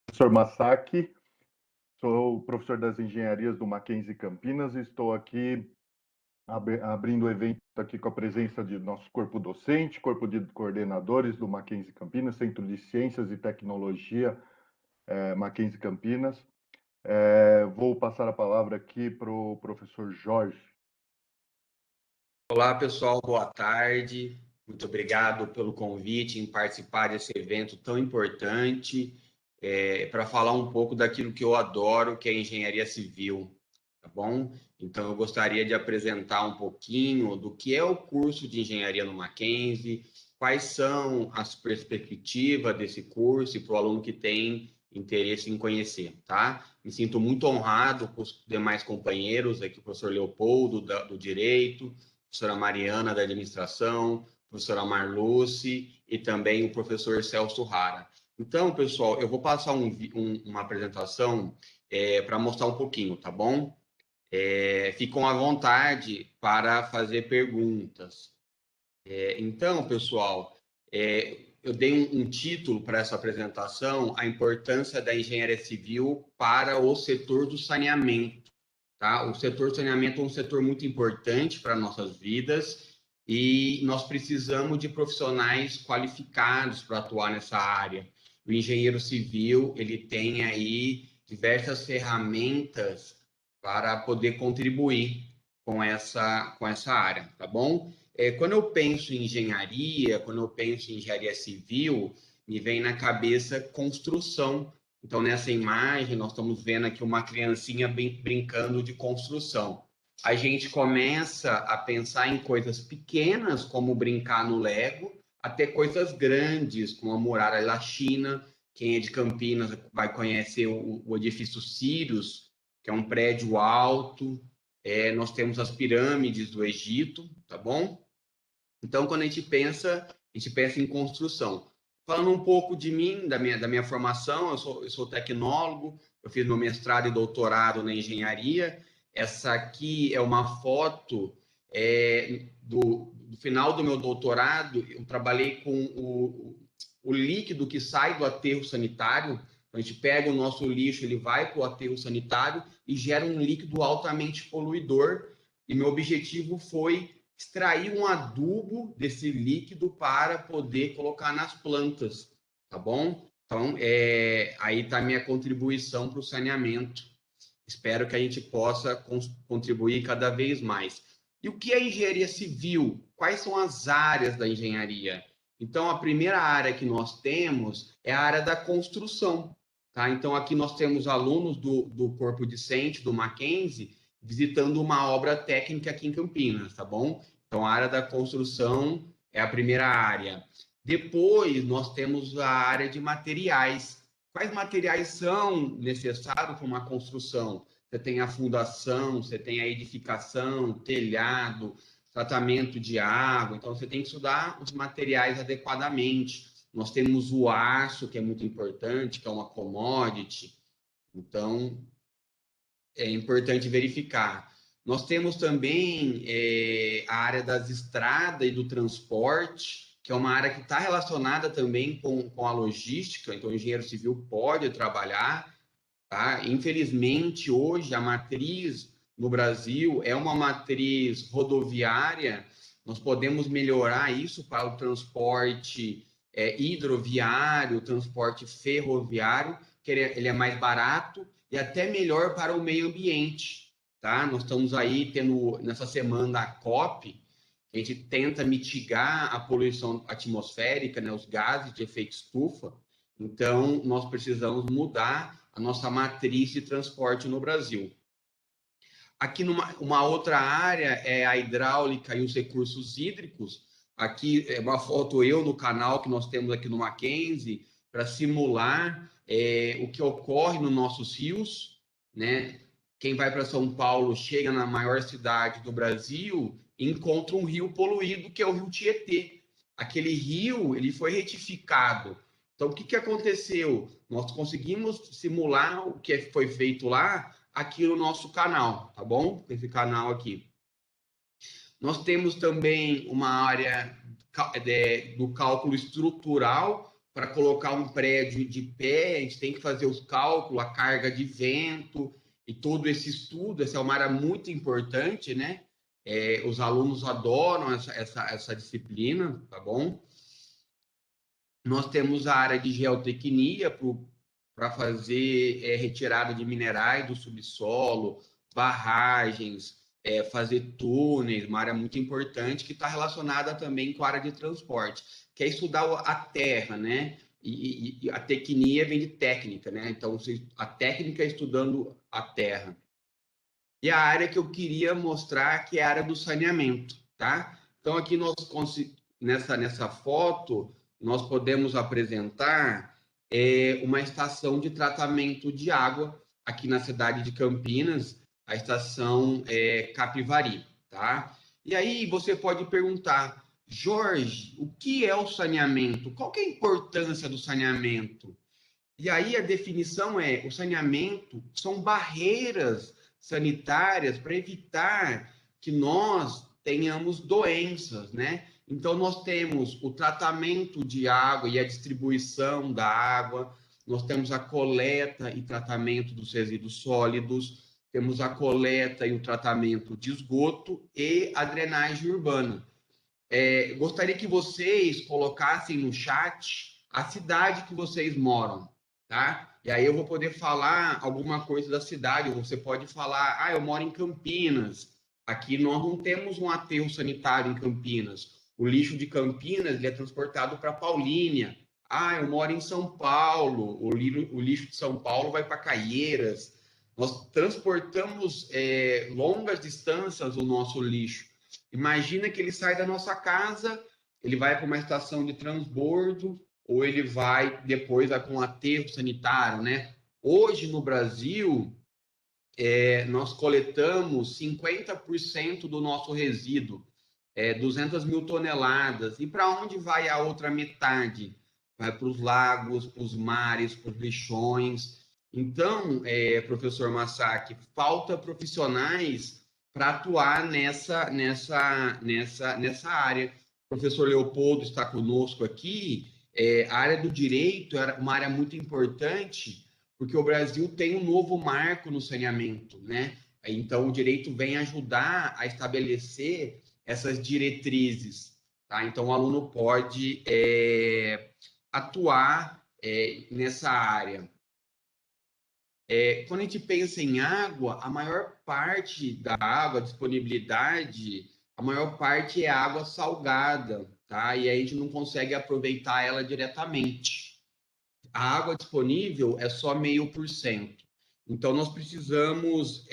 Professor Masaki, sou professor das engenharias do Mackenzie Campinas e estou aqui abrindo o evento aqui com a presença de nosso corpo docente, corpo de coordenadores do Mackenzie Campinas, Centro de Ciências e Tecnologia Mackenzie Campinas. Vou passar a palavra aqui para o professor Jorge. Olá, pessoal, boa tarde. Muito obrigado pelo convite em participar desse evento tão importante para falar um pouco daquilo que eu adoro, que é a engenharia civil, tá bom? Então, eu gostaria de apresentar um pouquinho do que é o curso de engenharia no Mackenzie, quais são as perspectivas desse curso e para o aluno que tem interesse em conhecer, tá? Me sinto muito honrado com os demais companheiros, aqui o professor Leopoldo, do Direito, professora Mariana, da Administração, professora Marluce e também o professor Celso Rara. Então, pessoal, eu vou passar uma apresentação para mostrar um pouquinho, tá bom? Ficam à vontade para fazer perguntas. Então, pessoal, eu dei um título para essa apresentação, a importância da engenharia civil para o setor do saneamento. Tá? O setor do saneamento é um setor muito importante para nossas vidas e nós precisamos de profissionais qualificados para atuar nessa área. O engenheiro civil, ele tem aí diversas ferramentas para poder contribuir com essa área, tá bom? Quando eu penso em engenharia, quando eu penso em engenharia civil, me vem na cabeça construção. Então, nessa imagem, nós estamos vendo aqui uma criancinha brincando de construção. A gente começa a pensar em coisas pequenas, como brincar no Lego, até coisas grandes, como a muralha da China. Quem é de Campinas vai conhecer o edifício Círios, que é um prédio alto. Nós temos as pirâmides do Egito, tá bom? Então, quando a gente pensa em construção. Falando um pouco de mim, da minha formação, eu sou tecnólogo, eu fiz meu mestrado e doutorado na engenharia. Essa aqui é uma foto do final do meu doutorado. Eu trabalhei com o líquido que sai do aterro sanitário. A gente pega o nosso lixo, ele vai para o aterro sanitário e gera um líquido altamente poluidor. E meu objetivo foi extrair um adubo desse líquido para poder colocar nas plantas, tá bom? Então, aí está a minha contribuição para o saneamento. Espero que a gente possa contribuir cada vez mais. E o que é engenharia civil? Quais são as áreas da engenharia? Então, a primeira área que nós temos é a área da construção, tá? Então, aqui nós temos alunos do corpo discente, do Mackenzie, visitando uma obra técnica aqui em Campinas, tá bom? Então, a área da construção é a primeira área. Depois, nós temos a área de materiais. Quais materiais são necessários para uma construção? Você tem a fundação, você tem a edificação, telhado, tratamento de água. Então, você tem que estudar os materiais adequadamente. Nós temos o aço, que é muito importante, que é uma commodity. Então, é importante verificar. Nós temos também a área das estradas e do transporte, que é uma área que está relacionada também com a logística, então o engenheiro civil pode trabalhar. Tá? Infelizmente, hoje, a matriz no Brasil é uma matriz rodoviária. Nós podemos melhorar isso para o transporte hidroviário, o transporte ferroviário, que ele é mais barato e até melhor para o meio ambiente. Tá? Nós estamos aí tendo, nessa semana da COP, a gente tenta mitigar a poluição atmosférica, né, os gases de efeito estufa. Então, nós precisamos mudar a nossa matriz de transporte no Brasil. Aqui, uma outra área é a hidráulica e os recursos hídricos. Aqui é uma foto eu no canal que nós temos aqui no Mackenzie para simular o que ocorre nos nossos rios, né? Quem vai para São Paulo chega na maior cidade do Brasil e encontra um rio poluído, que é o Rio Tietê. Aquele rio, ele foi retificado. Então, o que aconteceu? Nós conseguimos simular o que foi feito lá aqui no nosso canal, tá bom? Esse canal aqui. Nós temos também uma área do cálculo estrutural para colocar um prédio de pé, a gente tem que fazer os cálculos, a carga de vento e todo esse estudo. Essa é uma área muito importante, né? Os alunos adoram essa disciplina, tá bom? Nós temos a área de geotecnia para fazer retirada de minerais do subsolo, barragens, fazer túneis, uma área muito importante que está relacionada também com a área de transporte, que é estudar a terra, né? E a tecnia vem de técnica, né? Então, a técnica é estudando a terra. E a área que eu queria mostrar que é a área do saneamento, tá? Então, aqui nessa foto, nós podemos apresentar uma estação de tratamento de água aqui na cidade de Campinas, a estação Capivari, tá? E aí você pode perguntar, Jorge, o que é o saneamento? Qual que é a importância do saneamento? E aí a definição o saneamento são barreiras sanitárias para evitar que nós tenhamos doenças, né? Então nós temos o tratamento de água e a distribuição da água, nós temos a coleta e tratamento dos resíduos sólidos, temos a coleta e o tratamento de esgoto e a drenagem urbana. Gostaria que vocês colocassem no chat a cidade que vocês moram, tá? E aí eu vou poder falar alguma coisa da cidade. Você pode falar, eu moro em Campinas. Aqui nós não temos um aterro sanitário em Campinas. O lixo de Campinas ele é transportado para Paulínia. Eu moro em São Paulo. O lixo de São Paulo vai para Caieiras. Nós transportamos longas distâncias o nosso lixo. Imagina que ele sai da nossa casa, ele vai para uma estação de transbordo, ou ele vai depois com um aterro sanitário, né? Hoje no Brasil, nós coletamos 50% do nosso resíduo, 200 mil toneladas. E para onde vai a outra metade? Vai para os lagos, para os mares, para os lixões. Então, professor Massaki, falta profissionais para atuar nessa área. O professor Leopoldo está conosco aqui. A área do direito é uma área muito importante, porque o Brasil tem um novo marco no saneamento, né? Então, o direito vem ajudar a estabelecer essas diretrizes, tá? Então, o aluno pode atuar nessa área. Quando a gente pensa em água, a maior parte da água, disponibilidade, a maior parte é água salgada, tá? E aí a gente não consegue aproveitar ela diretamente. A água disponível é só 0,5%. Então, nós precisamos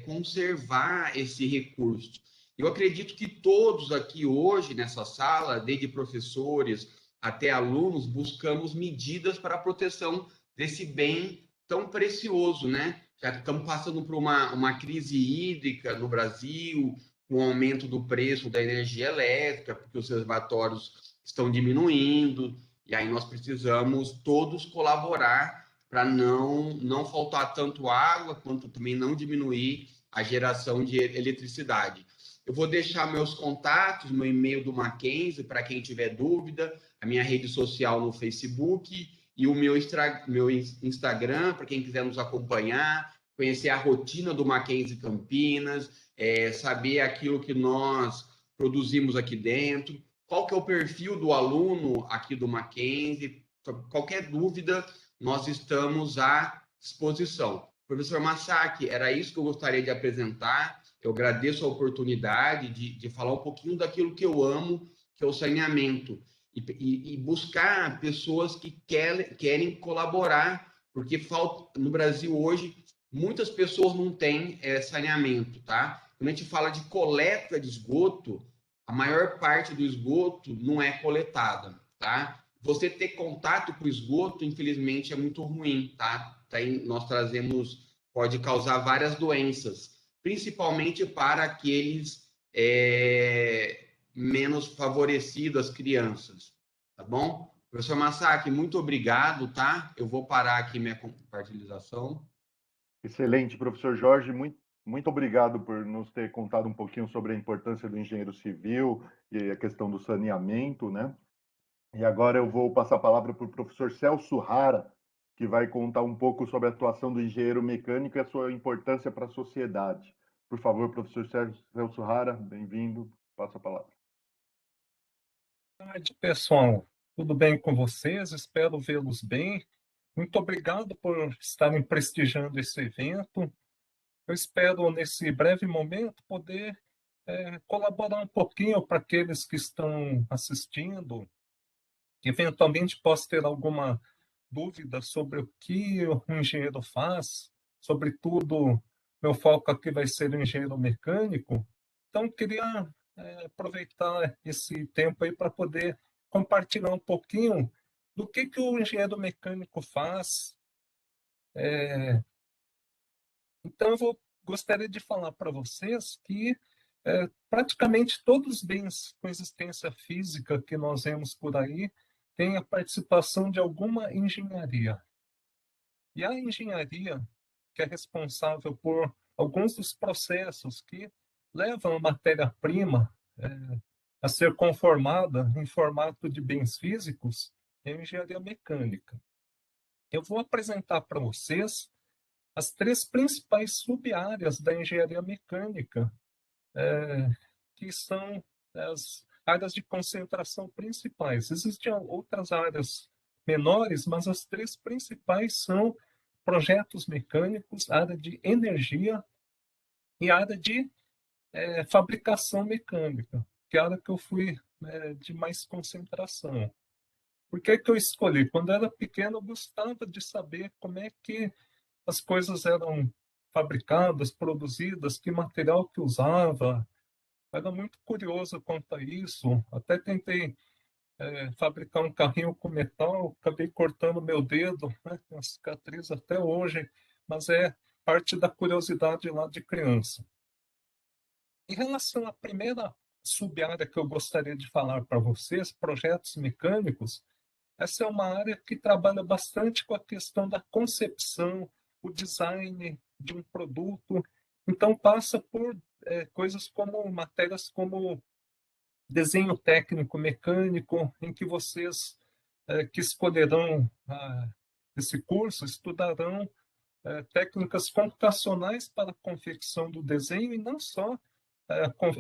conservar esse recurso. Eu acredito que todos aqui hoje, nessa sala, desde professores até alunos, buscamos medidas para a proteção desse bem tão precioso, né? Já estamos passando por uma crise hídrica no Brasil, com o aumento do preço da energia elétrica, porque os reservatórios estão diminuindo, e aí nós precisamos todos colaborar para não faltar tanto água, quanto também não diminuir a geração de eletricidade. Eu vou deixar meus contatos, meu e-mail do Mackenzie, para quem tiver dúvida, a minha rede social no Facebook e o meu Instagram, para quem quiser nos acompanhar, conhecer a rotina do Mackenzie Campinas, saber aquilo que nós produzimos aqui dentro, qual que é o perfil do aluno aqui do Mackenzie. Qualquer dúvida, nós estamos à disposição. Professor Massaki, era isso que eu gostaria de apresentar. Eu agradeço a oportunidade de falar um pouquinho daquilo que eu amo, que é o saneamento, e buscar pessoas que querem colaborar, porque falta, no Brasil hoje, muitas pessoas não têm saneamento, tá? Quando a gente fala de coleta de esgoto, a maior parte do esgoto não é coletada, tá? Você ter contato com o esgoto, infelizmente, é muito ruim, tá? Nós pode causar várias doenças, principalmente para aqueles menos favorecidos, as crianças, tá bom? Professor Massaki, muito obrigado, tá? Eu vou parar aqui minha compartilhação. Excelente, professor Jorge, muito obrigado por nos ter contado um pouquinho sobre a importância do engenheiro civil e a questão do saneamento, né? E agora eu vou passar a palavra para o professor Celso Rara, que vai contar um pouco sobre a atuação do engenheiro mecânico e a sua importância para a sociedade. Por favor, professor Celso Rara, bem-vindo. Passa a palavra. Boa tarde, pessoal. Tudo bem com vocês? Espero vê-los bem. Muito obrigado por estarem prestigiando esse evento. Eu espero, nesse breve momento, poder colaborar um pouquinho para aqueles que estão assistindo, que eventualmente possa ter alguma dúvida sobre o que o engenheiro faz, sobretudo, meu foco aqui vai ser o engenheiro mecânico. Então, queria aproveitar esse tempo aí para poder compartilhar um pouquinho do que o engenheiro mecânico faz. Então, gostaria de falar para vocês que praticamente todos os bens com existência física que nós vemos por aí têm a participação de alguma engenharia. E a engenharia, que é responsável por alguns dos processos que levam a matéria-prima a ser conformada em formato de bens físicos, é a engenharia mecânica. Eu vou apresentar para vocês as 3 principais sub-áreas da engenharia mecânica, que são as áreas de concentração principais. Existem outras áreas menores, mas as 3 principais são projetos mecânicos, área de energia e área de fabricação mecânica, que é a área que eu fui de mais concentração. Por que eu escolhi? Quando eu era pequeno, eu gostava de saber como é que as coisas eram fabricadas, produzidas, que material que usava. Era muito curioso quanto a isso. Até tentei fabricar um carrinho com metal, acabei cortando meu dedo, né? Tem uma cicatriz até hoje, mas é parte da curiosidade lá de criança. Em relação à primeira sub-área que eu gostaria de falar para vocês, projetos mecânicos, essa é uma área que trabalha bastante com a questão da concepção, o design de um produto. Então, passa por coisas como matérias como desenho técnico mecânico, em que vocês que escolherão esse curso estudarão técnicas computacionais para a confecção do desenho, e não só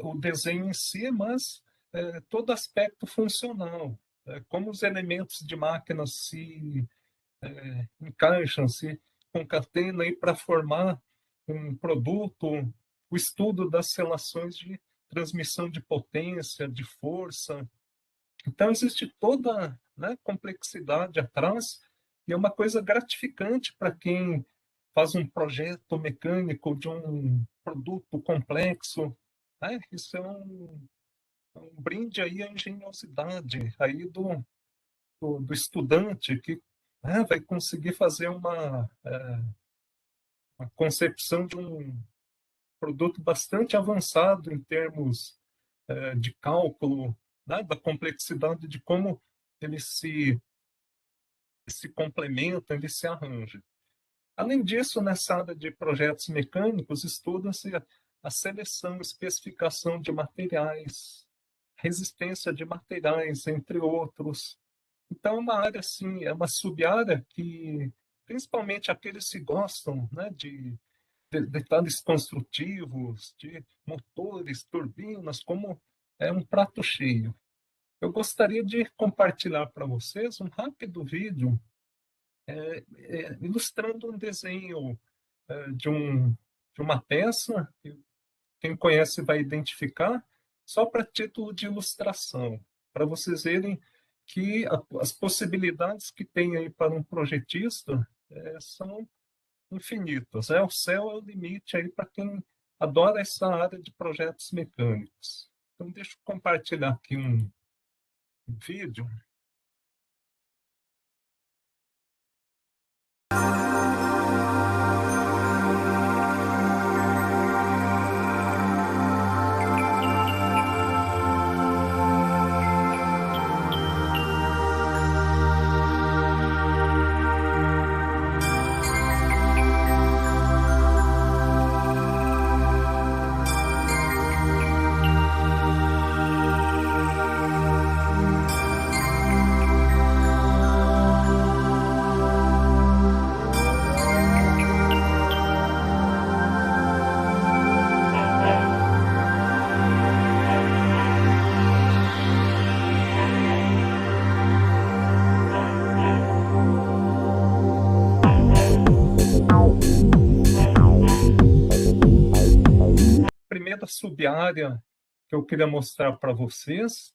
o desenho em si, mas todo aspecto funcional, como os elementos de máquina se encaixam, se concatenam para formar um produto, o estudo das relações de transmissão de potência, de força. Então, existe toda complexidade atrás, e é uma coisa gratificante para quem faz um projeto mecânico de um produto complexo. Isso é um brinde aí à engenhosidade aí do estudante que vai conseguir fazer uma concepção de um produto bastante avançado em termos de cálculo, da complexidade de como ele se complementa, ele se arranja. Além disso, nessa área de projetos mecânicos, estuda-se a seleção e especificação de materiais, resistência de materiais, entre outros. Então, é uma área, assim, é uma sub-área que, principalmente aqueles que gostam de detalhes construtivos, de motores, turbinas, como é um prato cheio. Eu gostaria de compartilhar para vocês um rápido vídeo ilustrando um desenho de uma peça, que quem conhece vai identificar, só para título de ilustração, para vocês verem que as possibilidades que tem aí para um projetista são infinitas. O céu é o limite aí para quem adora essa área de projetos mecânicos. Então, deixa eu compartilhar aqui um vídeo. sub-área que eu queria mostrar para vocês.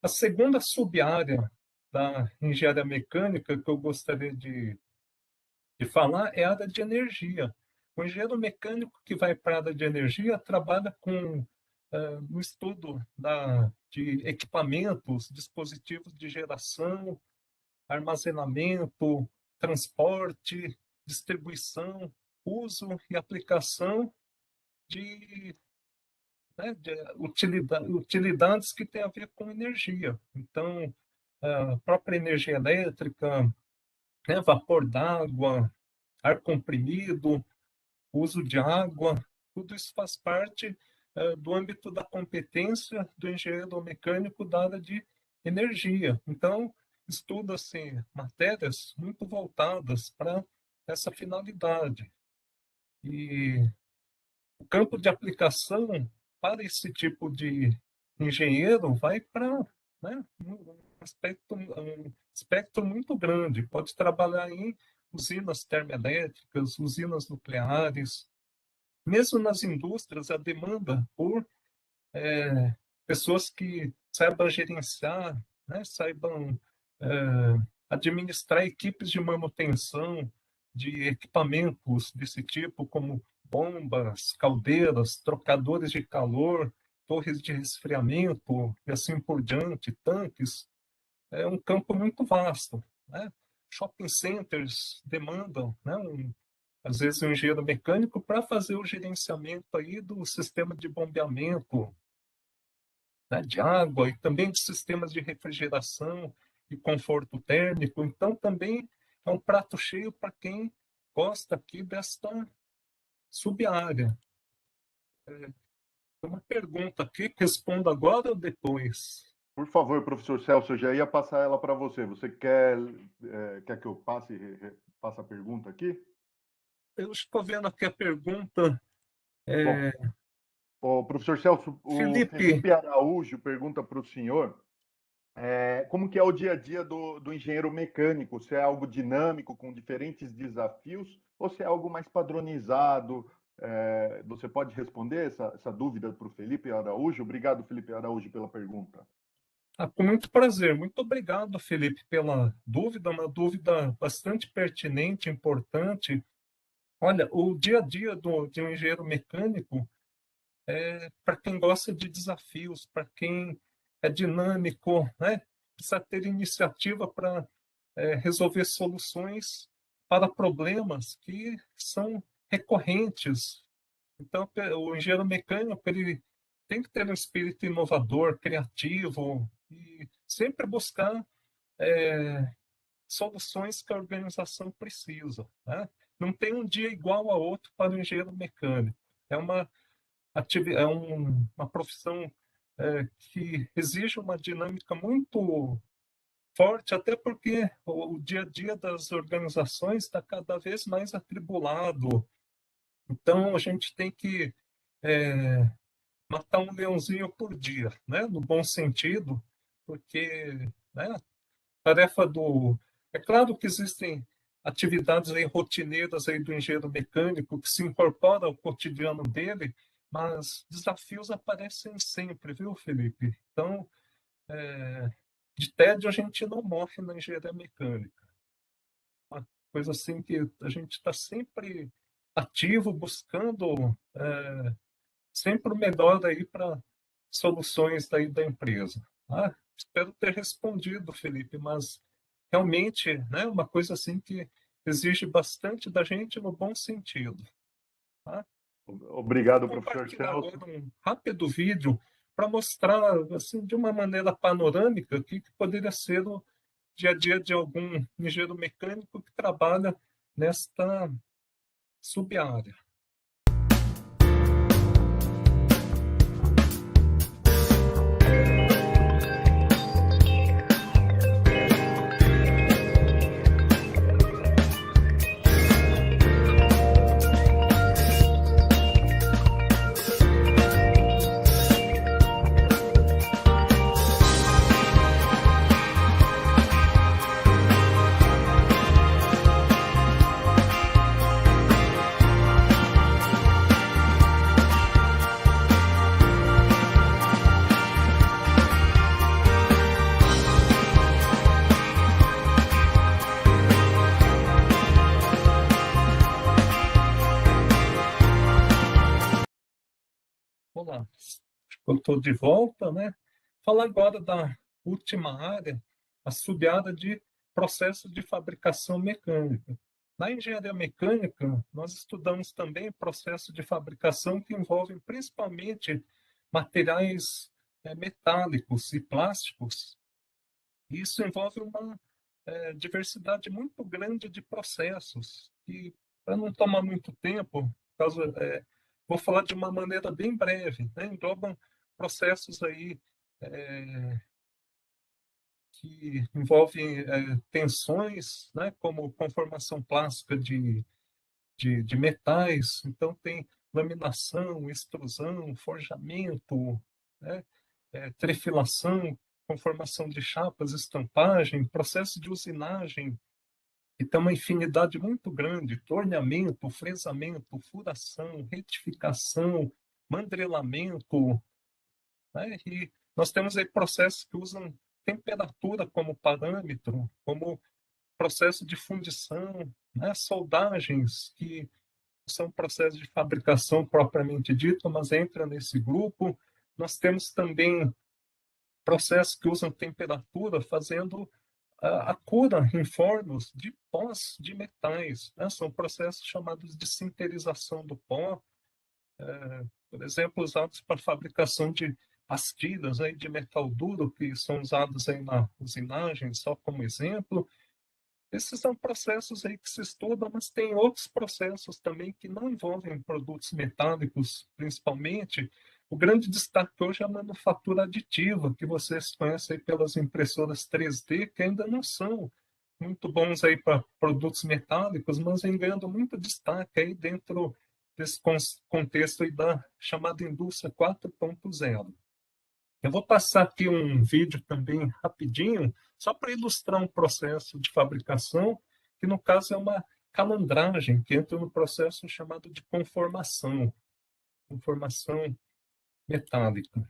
A segunda sub-área da engenharia mecânica que eu gostaria de falar é a área de energia. O engenheiro mecânico que vai para a área de energia trabalha com no estudo de equipamentos, dispositivos de geração, armazenamento, transporte, distribuição, uso e aplicação de utilidades que têm a ver com energia. Então, a própria energia elétrica, vapor d'água, ar comprimido, uso de água, tudo isso faz parte do âmbito da competência do engenheiro mecânico da área de energia. Então, estuda-se matérias muito voltadas para essa finalidade. E o campo de aplicação para esse tipo de engenheiro vai para um espectro muito grande. Pode trabalhar em usinas termoelétricas, usinas nucleares. Mesmo nas indústrias, a demanda por pessoas que saibam gerenciar, saibam administrar equipes de manutenção de equipamentos desse tipo, como bombas, caldeiras, trocadores de calor, torres de resfriamento e assim por diante, tanques. É um campo muito vasto. Shopping centers demandam, às vezes, um engenheiro mecânico para fazer o gerenciamento aí do sistema de bombeamento de água e também de sistemas de refrigeração e conforto térmico. Então, também é um prato cheio para quem gosta aqui desta sub-área. Tem uma pergunta aqui, respondo agora ou depois? Por favor, professor Celso, eu já ia passar ela para você. Você quer que eu passe a pergunta aqui? Eu estou vendo aqui a pergunta. Bom, o professor Celso, o Felipe Araújo pergunta para o senhor como que é o dia a dia do engenheiro mecânico, se é algo dinâmico, com diferentes desafios, ou se é algo mais padronizado. Você pode responder essa dúvida para o Felipe Araújo? Obrigado, Felipe Araújo, pela pergunta. Com muito prazer. Muito obrigado, Felipe, pela dúvida, uma dúvida bastante pertinente, importante. Olha, o dia a dia de um engenheiro mecânico para quem gosta de desafios, para quem é dinâmico, precisa ter iniciativa para resolver soluções para problemas que são recorrentes. Então, o engenheiro mecânico ele tem que ter um espírito inovador, criativo e sempre buscar soluções que a organização precisa. Não tem um dia igual a outro para o engenheiro mecânico. É uma profissão que exige uma dinâmica muito forte, até porque o dia a dia das organizações está cada vez mais atribulado. Então, a gente tem que matar um leãozinho por dia, no bom sentido, porque a tarefa É claro que existem atividades aí rotineiras aí do engenheiro mecânico que se incorporam ao cotidiano dele, mas desafios aparecem sempre, viu, Felipe? Então, de tédio a gente não morre na engenharia mecânica. Uma coisa assim que a gente está sempre ativo, buscando sempre o melhor aí para soluções daí da empresa. Espero ter respondido, Felipe, mas realmente é uma coisa assim que exige bastante da gente no bom sentido. Obrigado, professor Celso. Agora um rápido vídeo para mostrar assim, de uma maneira panorâmica o que poderia ser o dia a dia de algum engenheiro mecânico que trabalha nesta sub-área. eu estou de volta, né? Falar agora da última área, a sub-área de processos de fabricação mecânica. Na engenharia mecânica, nós estudamos também processos de fabricação que envolvem principalmente materiais metálicos e plásticos. Isso envolve uma diversidade muito grande de processos. E, para não tomar muito tempo, vou falar de uma maneira bem breve, né? Englobam processos aí que envolvem tensões, né? Como conformação plástica de metais. Então, tem laminação, extrusão, forjamento, né? Trefilação, conformação de chapas, estampagem, processo de usinagem, que tem uma infinidade muito grande, torneamento, fresamento, furação, retificação, mandrelamento, né? E nós temos aí processos que usam temperatura como parâmetro, como processo de fundição, né? Soldagens, que são processos de fabricação propriamente dito, mas entra nesse grupo. Nós temos também processos que usam temperatura fazendo a cura em fornos de pós de metais, né? São processos chamados de sinterização do pó, por exemplo, usados para fabricação de pastilhas aí de metal duro, que são usados aí na usinagem, só como exemplo. Esses são processos aí que se estudam, mas tem outros processos também que não envolvem produtos metálicos, principalmente. O grande destaque hoje é a manufatura aditiva, que vocês conhecem aí pelas impressoras 3D, que ainda não são muito bons aí para produtos metálicos, mas vem ganhando muito destaque aí dentro desse contexto aí da chamada indústria 4.0. Eu vou passar aqui um vídeo também rapidinho, só para ilustrar um processo de fabricação, que no caso é uma calandragem, que entra no processo chamado de conformação metálica.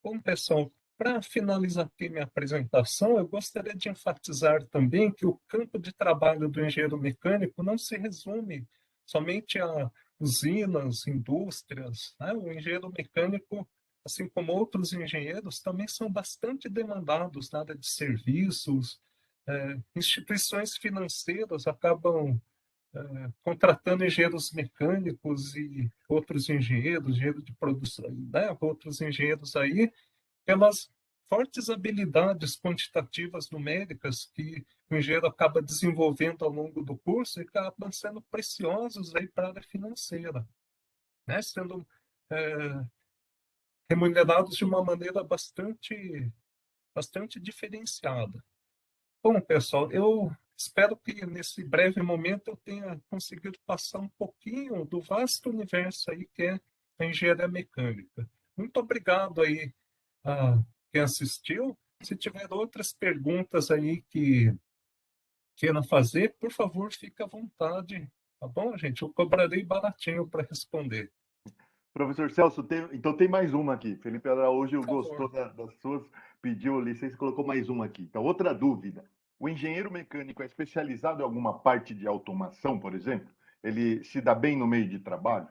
Bom, pessoal, para finalizar aqui minha apresentação, eu gostaria de enfatizar também que o campo de trabalho do engenheiro mecânico não se resume somente a usinas, indústrias, né? O engenheiro mecânico, assim como outros engenheiros, também são bastante demandados na área de serviços. Instituições financeiras acabam contratando engenheiros mecânicos e outros engenheiros, engenheiro de produção, né? Outros engenheiros aí, pelas fortes habilidades quantitativas numéricas que o engenheiro acaba desenvolvendo ao longo do curso e acabam sendo preciosos aí para a área financeira, né? Sendo remunerados de uma maneira bastante diferenciada. Bom, pessoal, eu espero que nesse breve momento eu tenha conseguido passar um pouquinho do vasto universo aí que é a engenharia mecânica. Muito obrigado aí a quem assistiu. Se tiver outras perguntas aí que queiram fazer, por favor, fique à vontade, tá bom, gente? Eu cobrarei baratinho para responder. Professor Celso, então tem mais uma aqui. Felipe Araújo Por gostou favor. das suas, pediu licença e colocou mais uma aqui. Então, outra dúvida. O engenheiro mecânico é especializado em alguma parte de automação, por exemplo? Ele se dá bem no meio de trabalho?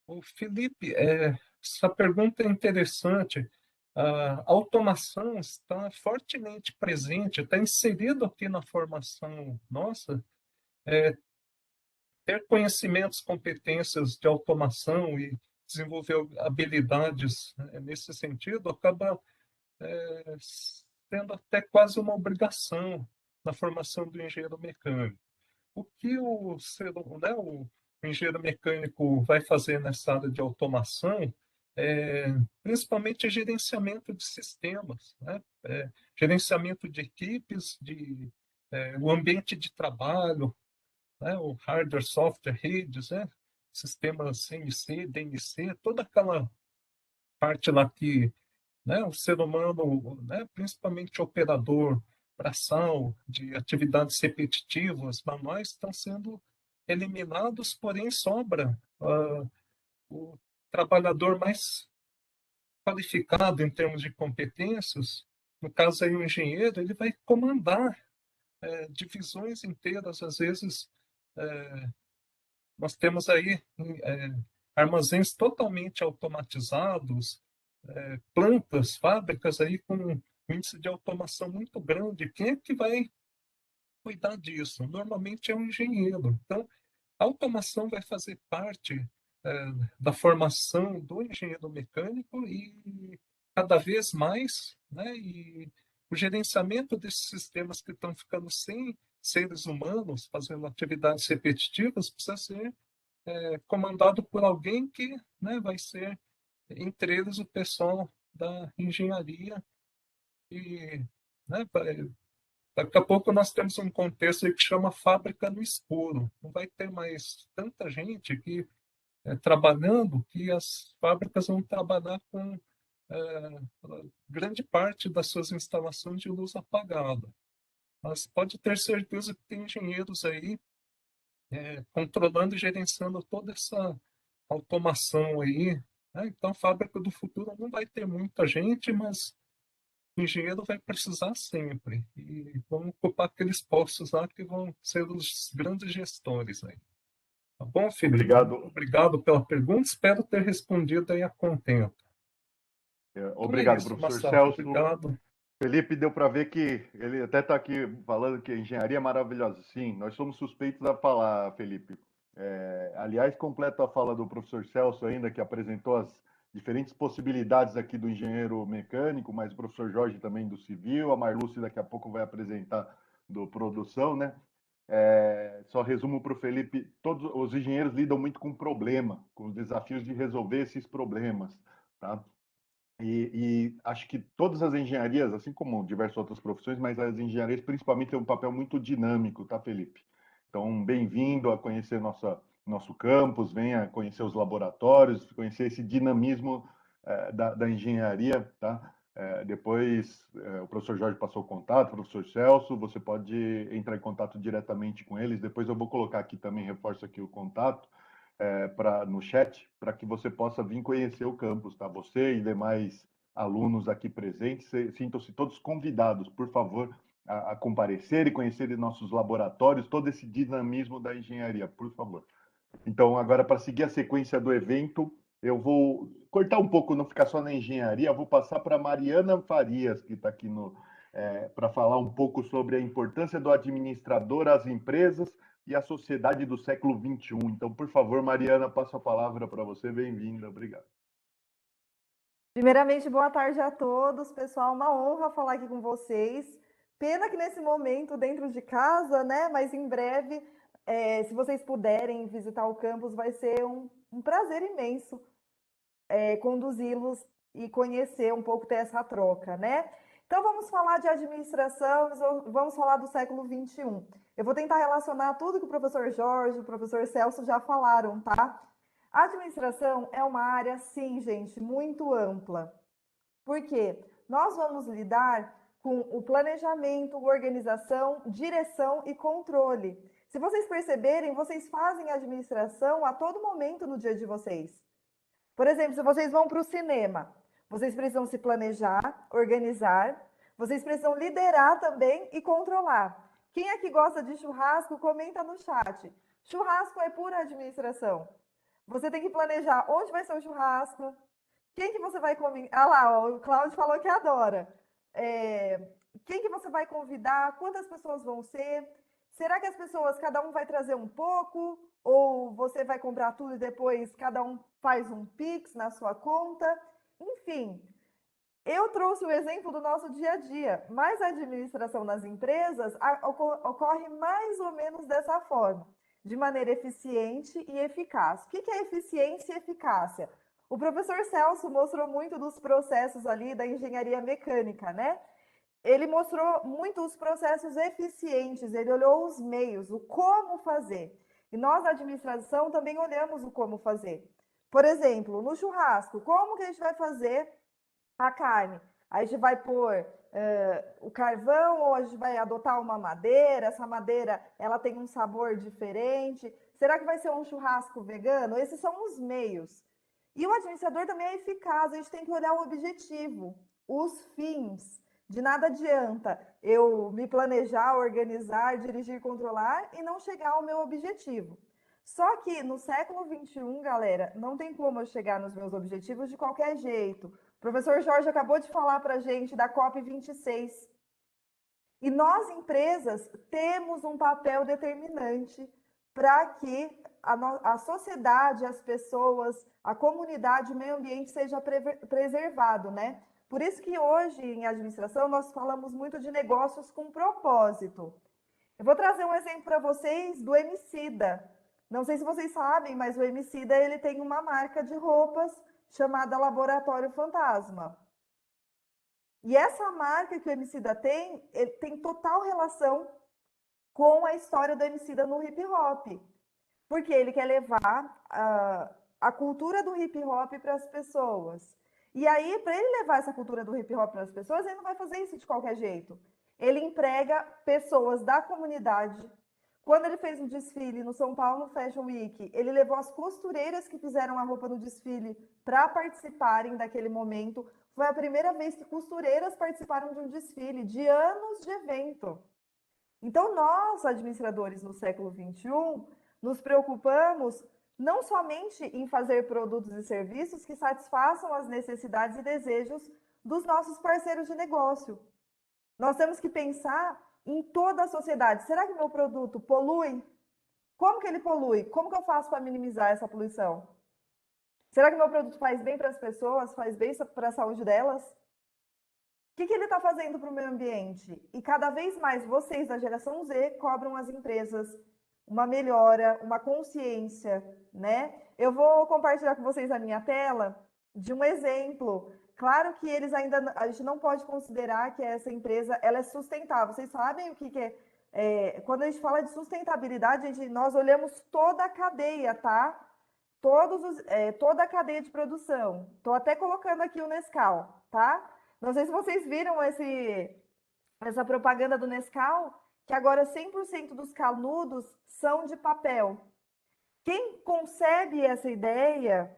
O Felipe, essa pergunta é interessante. A automação está fortemente presente, está inserido aqui na formação nossa. Ter conhecimentos, competências de automação e desenvolver habilidades nesse sentido acaba sendo até quase uma obrigação na formação do engenheiro mecânico. O que o engenheiro mecânico vai fazer nessa área de automação principalmente gerenciamento de sistemas, né? Gerenciamento de equipes, o ambiente de trabalho, né? O hardware, software, redes, né? Sistemas CNC, DNC, toda aquela parte lá que, né, o ser humano, né, principalmente operador, braçal, de atividades repetitivas, manuais, estão sendo eliminados, porém sobra o trabalhador mais qualificado em termos de competências. No caso aí o engenheiro, ele vai comandar divisões inteiras. Às vezes nós temos aí armazéns totalmente automatizados, plantas, fábricas aí com um índice de automação muito grande. Quem é que vai cuidar disso? Normalmente é um engenheiro. Então, a automação vai fazer parte da formação do engenheiro mecânico e cada vez mais, né? E o gerenciamento desses sistemas que estão ficando sem seres humanos fazendo atividades repetitivas precisa ser comandado por alguém que, né, vai ser, entre eles, o pessoal da engenharia. E, né, daqui a pouco nós temos um contexto aí que chama fábrica no escuro. Não vai ter mais tanta gente que trabalhando, que as fábricas vão trabalhar com grande parte das suas instalações de luz apagada. Mas pode ter certeza que tem engenheiros aí controlando e gerenciando toda essa automação aí, né? Então, a fábrica do futuro não vai ter muita gente, mas o engenheiro vai precisar sempre. E vão ocupar aqueles postos lá que vão ser os grandes gestores aí. Tá bom, Felipe? Obrigado. Obrigado pela pergunta. Espero ter respondido aí a contento. Obrigado, Isso, professor Marcelo. Celso. Obrigado. Felipe, deu para ver que ele até está aqui falando que a engenharia é maravilhosa. Sim, nós somos suspeitos a falar, Felipe. Aliás, completo a fala do professor Celso ainda, que apresentou as diferentes possibilidades aqui do engenheiro mecânico, mas o professor Jorge também do civil, a Marluce daqui a pouco vai apresentar do produção, né? Só resumo para o Felipe, todos os engenheiros lidam muito com problema, com os desafios de resolver esses problemas, tá? E acho que todas as engenharias, assim como diversas outras profissões, mas as engenharias principalmente têm um papel muito dinâmico, tá, Felipe? Então, bem-vindo a conhecer nosso campus, venha conhecer os laboratórios, conhecer esse dinamismo da engenharia, tá? Depois, o professor Jorge passou o contato, o professor Celso, você pode entrar em contato diretamente com eles. Depois eu vou colocar aqui também, reforço aqui o contato, no chat, para que você possa vir conhecer o campus, tá? Você e demais alunos aqui presentes, sintam-se todos convidados, por favor, a comparecer e conhecer nossos laboratórios, todo esse dinamismo da engenharia, por favor. Então, agora, para seguir a sequência do evento, eu vou cortar um pouco, não ficar só na engenharia, vou passar para Mariana Farias, que está aqui para falar um pouco sobre a importância do administrador às empresas e à sociedade do século XXI. Então, por favor, Mariana, passo a palavra para você. Bem-vinda, obrigado. Primeiramente, boa tarde a todos, pessoal. Uma honra falar aqui com vocês. Pena que nesse momento dentro de casa, né? Mas em breve, se vocês puderem visitar o campus, vai ser um prazer imenso conduzi-los e conhecer um pouco, ter essa troca, né? Então, vamos falar de administração, vamos falar do século XXI. Eu vou tentar relacionar tudo que o professor Jorge e o professor Celso já falaram, tá? A administração é uma área, sim, gente, muito ampla. Por quê? Nós vamos lidar com o planejamento, organização, direção e controle. Se vocês perceberem, vocês fazem administração a todo momento no dia de vocês. Por exemplo, se vocês vão para o cinema, vocês precisam se planejar, organizar, vocês precisam liderar também e controlar. Quem é que gosta de churrasco, comenta no chat. Churrasco é pura administração. Você tem que planejar onde vai ser o churrasco, quem que você vai convidar. Ah lá, ó, o Cláudio falou que adora. Quem que você vai convidar, quantas pessoas vão ser, será que as pessoas, cada um vai trazer um pouco, ou você vai comprar tudo e depois cada um faz um Pix na sua conta? Enfim, eu trouxe o exemplo do nosso dia a dia, mas a administração nas empresas ocorre mais ou menos dessa forma, de maneira eficiente e eficaz. O que é eficiência e eficácia? O professor Celso mostrou muito dos processos ali da engenharia mecânica, né? Ele mostrou muito os processos eficientes, ele olhou os meios, o como fazer. E nós, da administração, também olhamos o como fazer. Por exemplo, no churrasco, como que a gente vai fazer a carne? A gente vai pôr o carvão ou a gente vai adotar uma madeira? Essa madeira, ela tem um sabor diferente. Será que vai ser um churrasco vegano? Esses são os meios. E o administrador também é eficaz, a gente tem que olhar o objetivo, os fins. De nada adianta eu me planejar, organizar, dirigir, controlar e não chegar ao meu objetivo. Só que no século XXI, galera, não tem como eu chegar nos meus objetivos de qualquer jeito. O professor Jorge acabou de falar para a gente da COP26. E nós, empresas, temos um papel determinante para que a sociedade, as pessoas, a comunidade, o meio ambiente seja preservado, né? Por isso que hoje, em administração, nós falamos muito de negócios com propósito. Eu vou trazer um exemplo para vocês do Emicida. Não sei se vocês sabem, mas o Emicida ele tem uma marca de roupas chamada Laboratório Fantasma. E essa marca que o Emicida tem, ele tem total relação com a história do Emicida no hip hop. Porque ele quer levar a cultura do hip hop para as pessoas. E aí, para ele levar essa cultura do hip hop para as pessoas, ele não vai fazer isso de qualquer jeito. Ele emprega pessoas da comunidade. Quando ele fez um desfile no São Paulo Fashion Week, ele levou as costureiras que fizeram a roupa no desfile para participarem daquele momento. Foi a primeira vez que costureiras participaram de um desfile, de anos de evento. Então, nós, administradores no século XXI, nos preocupamos não somente em fazer produtos e serviços que satisfaçam as necessidades e desejos dos nossos parceiros de negócio. Nós temos que pensar em toda a sociedade. Será que meu produto polui? Como que ele polui? Como que eu faço para minimizar essa poluição? Será que meu produto faz bem para as pessoas? Faz bem para a saúde delas? O que ele está fazendo para o meio ambiente? E cada vez mais vocês da geração Z cobram as empresas uma melhora, uma consciência, né? Eu vou compartilhar com vocês a minha tela de um exemplo. Claro que a gente não pode considerar que essa empresa ela é sustentável. Vocês sabem o que é? Quando a gente fala de sustentabilidade, nós olhamos toda a cadeia, tá? Toda a cadeia de produção. Estou até colocando aqui o Nescau, tá? Não sei se vocês viram essa propaganda do Nescau, que agora 100% dos canudos são de papel. Quem concebe essa ideia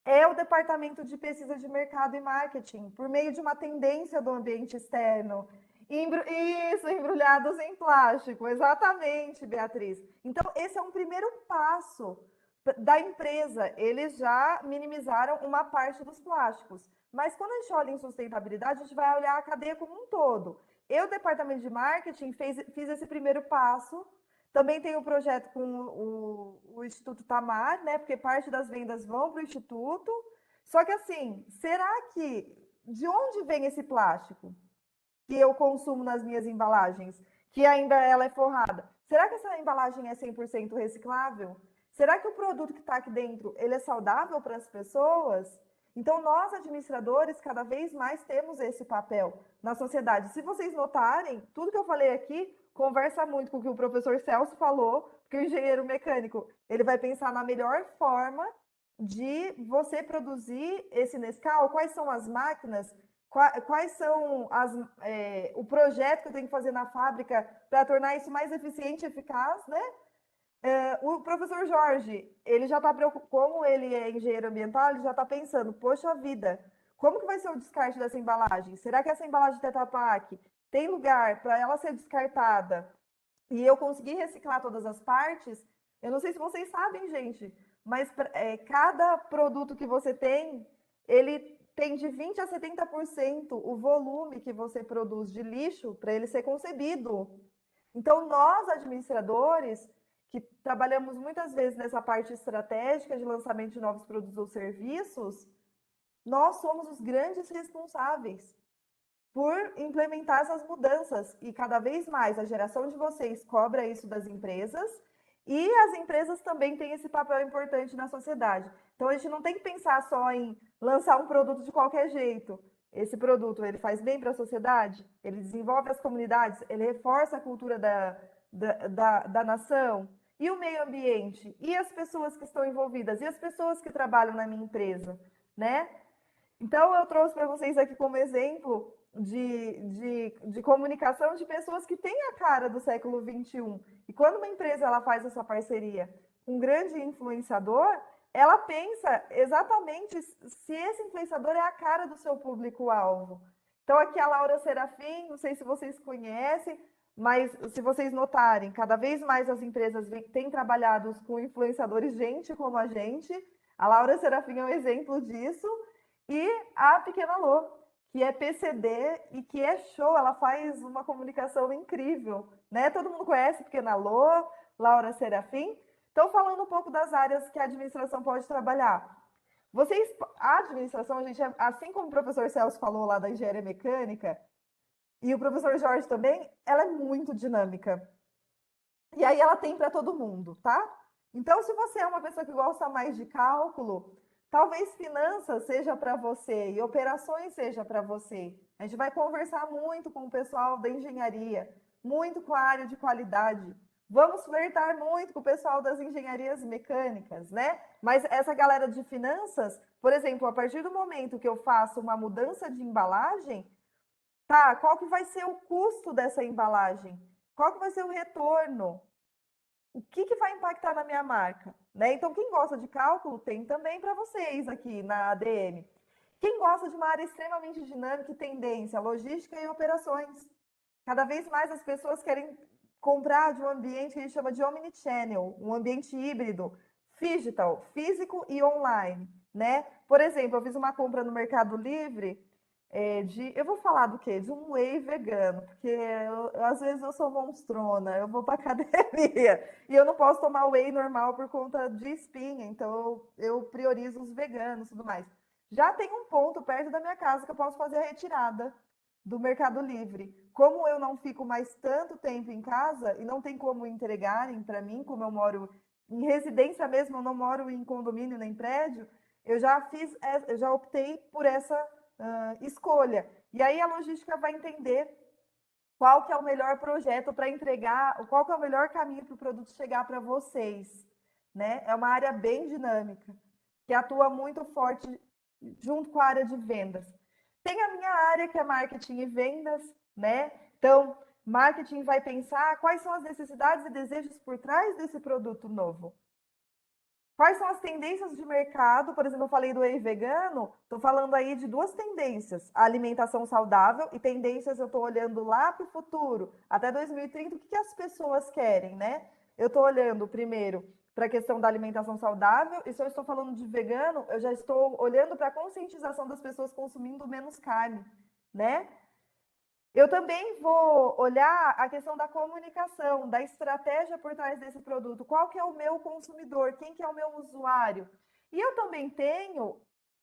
é o Departamento de Pesquisa de Mercado e Marketing, por meio de uma tendência do ambiente externo. Isso, embrulhados em plástico, exatamente, Beatriz. Então, esse é um primeiro passo da empresa. Eles já minimizaram uma parte dos plásticos. Mas quando a gente olha em sustentabilidade, a gente vai olhar a cadeia como um todo. Eu, Departamento de Marketing, fiz esse primeiro passo. Também tem um projeto com o Instituto Tamar, né? Porque parte das vendas vão para o Instituto. Só que assim, será que de onde vem esse plástico que eu consumo nas minhas embalagens, que ainda ela é forrada? Será que essa embalagem é 100% reciclável? Será que o produto que está aqui dentro, ele é saudável para as pessoas? Então, nós, administradores, cada vez mais temos esse papel na sociedade. Se vocês notarem, tudo que eu falei aqui conversa muito com o que o professor Celso falou, porque o engenheiro mecânico ele vai pensar na melhor forma de você produzir esse Nescau, quais são as máquinas, quais são o projeto que eu tenho que fazer na fábrica para tornar isso mais eficiente e eficaz, né? O professor Jorge, ele já está preocupado, como ele é engenheiro ambiental, ele já está pensando, poxa vida, como que vai ser o descarte dessa embalagem? Será que essa embalagem Tetra Pak tem lugar para ela ser descartada e eu conseguir reciclar todas as partes? Eu não sei se vocês sabem, gente, mas cada produto que você tem, ele tem de 20% a 70% o volume que você produz de lixo para ele ser concebido. Então, nós, administradores, que trabalhamos muitas vezes nessa parte estratégica de lançamento de novos produtos ou serviços, nós somos os grandes responsáveis por implementar essas mudanças. E cada vez mais a geração de vocês cobra isso das empresas e as empresas também têm esse papel importante na sociedade. Então, a gente não tem que pensar só em lançar um produto de qualquer jeito. Esse produto, ele faz bem para a sociedade? Ele desenvolve as comunidades? Ele reforça a cultura da nação? E o meio ambiente? E as pessoas que estão envolvidas? E as pessoas que trabalham na minha empresa? Né? Então, eu trouxe para vocês aqui como exemplo de comunicação de pessoas que têm a cara do século XXI. E quando uma empresa ela faz essa parceria com um grande influenciador, ela pensa exatamente se esse influenciador é a cara do seu público-alvo. Então, aqui a Laura Serafim, não sei se vocês conhecem, mas se vocês notarem, cada vez mais as empresas têm trabalhado com influenciadores, gente como a gente. A Laura Serafim é um exemplo disso. E a Pequena Lô, que é PCD e que é show, ela faz uma comunicação incrível, né? Todo mundo conhece Pequena Lô, Laura Serafim. Então, falando um pouco das áreas que a administração pode trabalhar. A administração, gente, assim como o professor Celso falou lá da engenharia mecânica, e o professor Jorge também, ela é muito dinâmica. E aí ela tem para todo mundo, tá? Então, se você é uma pessoa que gosta mais de cálculo, talvez finanças seja para você e operações seja para você. A gente vai conversar muito com o pessoal da engenharia, muito com a área de qualidade. Vamos flertar muito com o pessoal das engenharias mecânicas, né? Mas essa galera de finanças, por exemplo, a partir do momento que eu faço uma mudança de embalagem, tá, qual que vai ser o custo dessa embalagem? Qual que vai ser o retorno? O que vai impactar na minha marca? Né? Então, quem gosta de cálculo, tem também para vocês aqui na ADM. Quem gosta de uma área extremamente dinâmica e tendência, logística e operações. Cada vez mais as pessoas querem comprar de um ambiente que a gente chama de omnichannel, um ambiente híbrido, digital, físico e online. Né? Por exemplo, eu fiz uma compra no Mercado Livre eu vou falar do quê? De um whey vegano, porque às vezes eu sou monstrona, eu vou para academia e eu não posso tomar whey normal por conta de espinha, então eu priorizo os veganos e tudo mais. Já tem um ponto perto da minha casa que eu posso fazer a retirada do Mercado Livre. Como eu não fico mais tanto tempo em casa e não tem como entregarem para mim, como eu moro em residência mesmo, eu não moro em condomínio nem prédio, eu já optei por essa escolha. E aí a logística vai entender qual que é o melhor projeto para entregar, qual que é o melhor caminho para o produto chegar para vocês. Né? É uma área bem dinâmica, que atua muito forte junto com a área de vendas. Tem a minha área, que é marketing e vendas, né? Então, marketing vai pensar quais são as necessidades e desejos por trás desse produto novo. Quais são as tendências de mercado? Por exemplo, eu falei do whey vegano, estou falando aí de duas tendências, a alimentação saudável e tendências, eu estou olhando lá para o futuro, até 2030, o que as pessoas querem, né? Eu estou olhando primeiro para a questão da alimentação saudável, e se eu estou falando de vegano, eu já estou olhando para a conscientização das pessoas consumindo menos carne, né? Eu também vou olhar a questão da comunicação, da estratégia por trás desse produto. Qual que é o meu consumidor? Quem que é o meu usuário? E eu também tenho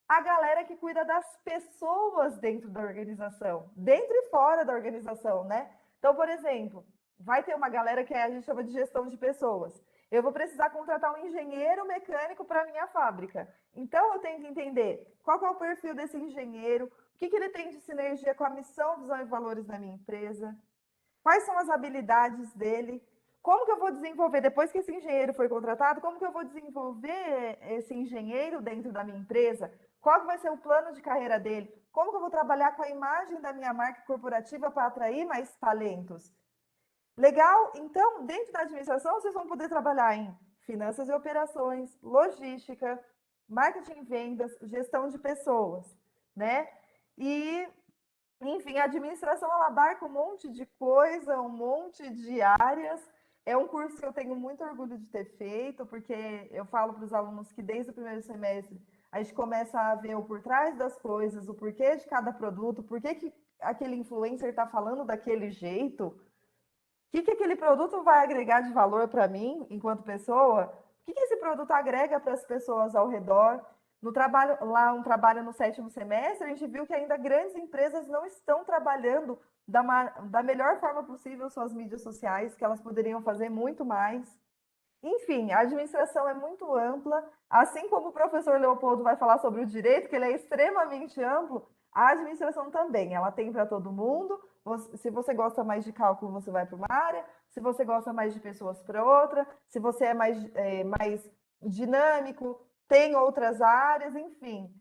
a galera que cuida das pessoas dentro da organização, dentro e fora da organização, né? Então, por exemplo, vai ter uma galera que a gente chama de gestão de pessoas. Eu vou precisar contratar um engenheiro mecânico para a minha fábrica. Então, eu tenho que entender qual que é o perfil desse engenheiro, o que ele tem de sinergia com a missão, visão e valores da minha empresa? Quais são as habilidades dele? Como que eu vou desenvolver, depois que esse engenheiro foi contratado, como que eu vou desenvolver esse engenheiro dentro da minha empresa? Qual que vai ser o plano de carreira dele? Como que eu vou trabalhar com a imagem da minha marca corporativa para atrair mais talentos? Legal? Então, dentro da administração, vocês vão poder trabalhar em finanças e operações, logística, marketing e vendas, gestão de pessoas, né? E, enfim, a administração, ela abarca um monte de coisa, um monte de áreas. É um curso que eu tenho muito orgulho de ter feito, porque eu falo para os alunos que desde o primeiro semestre a gente começa a ver o por trás das coisas, o porquê de cada produto, por que aquele influencer está falando daquele jeito, o que aquele produto vai agregar de valor para mim, enquanto pessoa, o que esse produto agrega para as pessoas ao redor. No trabalho, lá um trabalho no 7º semestre, a gente viu que ainda grandes empresas não estão trabalhando da melhor forma possível suas mídias sociais, que elas poderiam fazer muito mais. Enfim, a administração é muito ampla, assim como o professor Leopoldo vai falar sobre o direito, que ele é extremamente amplo, a administração também, ela tem para todo mundo. Se você gosta mais de cálculo, você vai para uma área, se você gosta mais de pessoas para outra, se você é mais dinâmico, tem outras áreas, enfim.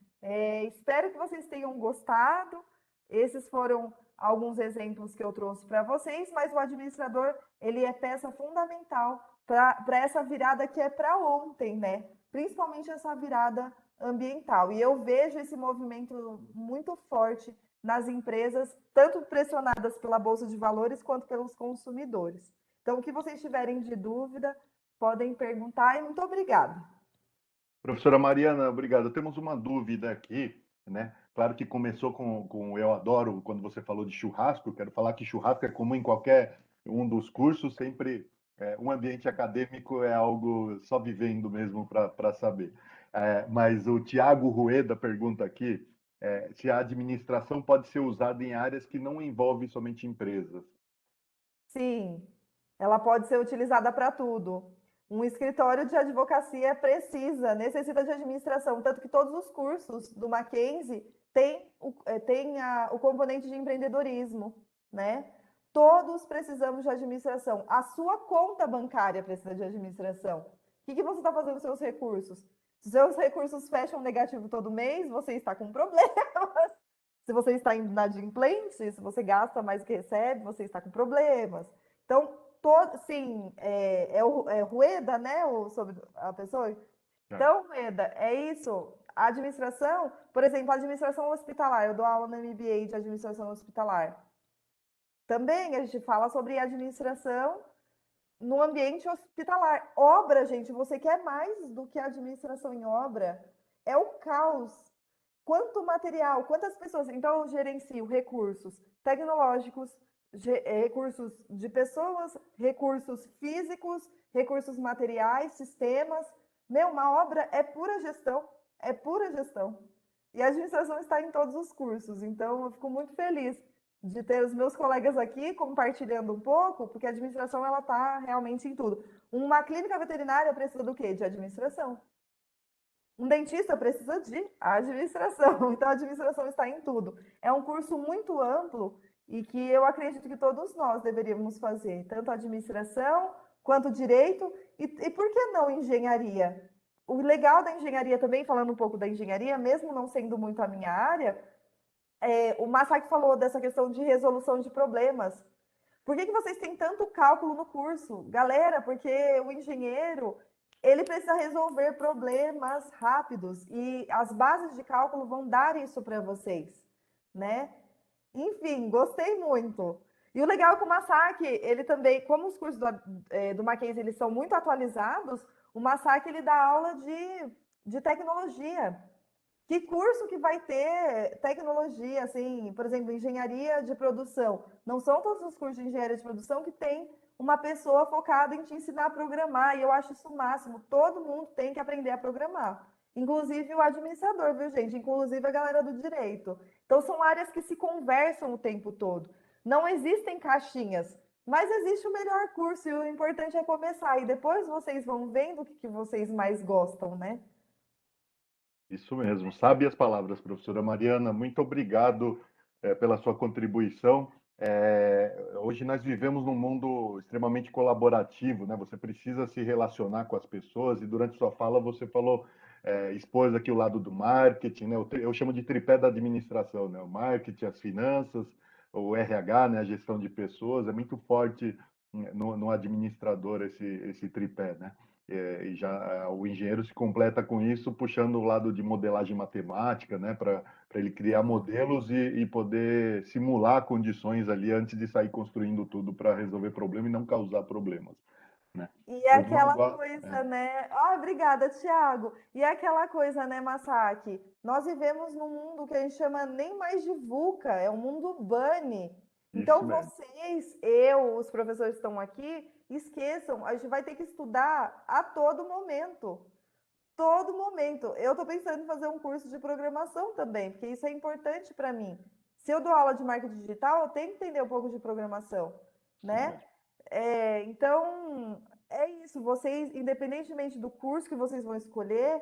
Espero que vocês tenham gostado. Esses foram alguns exemplos que eu trouxe para vocês, mas o administrador, ele é peça fundamental para essa virada que é para ontem, né? Principalmente essa virada ambiental. E eu vejo esse movimento muito forte nas empresas, tanto pressionadas pela Bolsa de Valores quanto pelos consumidores. Então, o que vocês tiverem de dúvida, podem perguntar e muito obrigada. Professora Mariana, obrigado. Temos uma dúvida aqui, né? Claro que começou com eu adoro quando você falou de churrasco. Quero falar que churrasco é comum em qualquer um dos cursos, sempre um ambiente acadêmico é algo só vivendo mesmo para saber. Mas o Tiago Rueda pergunta aqui se a administração pode ser usada em áreas que não envolvem somente empresas. Sim, ela pode ser utilizada para tudo. Um escritório de advocacia necessita de administração, tanto que todos os cursos do Mackenzie têm o componente de empreendedorismo, né? Todos precisamos de administração. A sua conta bancária precisa de administração. O que você está fazendo com seus recursos? Se seus recursos fecham negativo todo mês, você está com problemas. Se você está inadimplente, se você gasta mais do que recebe, você está com problemas. Então, sim, Rueda, né? Sobre a pessoa. Então, Rueda, é isso. A administração, por exemplo, a administração hospitalar. Eu dou aula no MBA de administração hospitalar. Também a gente fala sobre administração no ambiente hospitalar. Obra, gente, você quer mais do que administração em obra? É o caos. Quanto material, quantas pessoas. Então, eu gerencio recursos tecnológicos, recursos de pessoas, recursos físicos, recursos materiais, sistemas. Uma obra é pura gestão, é pura gestão. E a administração está em todos os cursos. Então, eu fico muito feliz de ter os meus colegas aqui compartilhando um pouco, porque a administração ela está realmente em tudo. Uma clínica veterinária precisa do quê? De administração. Um dentista precisa de administração. Então, a administração está em tudo. É um curso muito amplo e que eu acredito que todos nós deveríamos fazer, tanto administração quanto direito e por que não engenharia? O legal da engenharia também, falando um pouco da engenharia, mesmo não sendo muito a minha área, o Masaki falou dessa questão de resolução de problemas. Por que vocês têm tanto cálculo no curso? Galera, porque o engenheiro, ele precisa resolver problemas rápidos e as bases de cálculo vão dar isso para vocês, né? Enfim, gostei muito. E o legal é que o Masaki, ele também, como os cursos do Mackenzie, eles são muito atualizados, o Masaki, ele dá aula de tecnologia. Que curso que vai ter tecnologia, assim, por exemplo, engenharia de produção? Não são todos os cursos de engenharia de produção que tem uma pessoa focada em te ensinar a programar, e eu acho isso o máximo. Todo mundo tem que aprender a programar. Inclusive o administrador, viu, gente? Inclusive a galera do direito. Então, são áreas que se conversam o tempo todo. Não existem caixinhas, mas existe o melhor curso, e o importante é começar. E depois vocês vão vendo o que vocês mais gostam, né? Isso mesmo. Sabe as palavras, professora Mariana. Muito obrigado pela sua contribuição. Hoje nós vivemos num mundo extremamente colaborativo, né? Você precisa se relacionar com as pessoas e durante sua fala você falou, expôs aqui o lado do marketing, né? Eu chamo de tripé da administração, né? O marketing, as finanças, o RH, né? A gestão de pessoas. É muito forte no administrador esse tripé, né? E já o engenheiro se completa com isso, puxando o lado de modelagem matemática, né, para ele criar modelos e poder simular condições ali antes de sair construindo tudo para resolver problema e não causar problemas, né? E é aquela coisa, né? Obrigada, Thiago. E é aquela coisa, né, Masaki? Nós vivemos num mundo que a gente chama nem mais de VUCA, é um mundo bunny. Então, vocês, os professores que estão aqui, esqueçam, a gente vai ter que estudar a todo momento. Todo momento. Eu estou pensando em fazer um curso de programação também, porque isso é importante para mim. Se eu dou aula de marketing digital, eu tenho que entender um pouco de programação, né? Então, é isso, vocês, independentemente do curso que vocês vão escolher,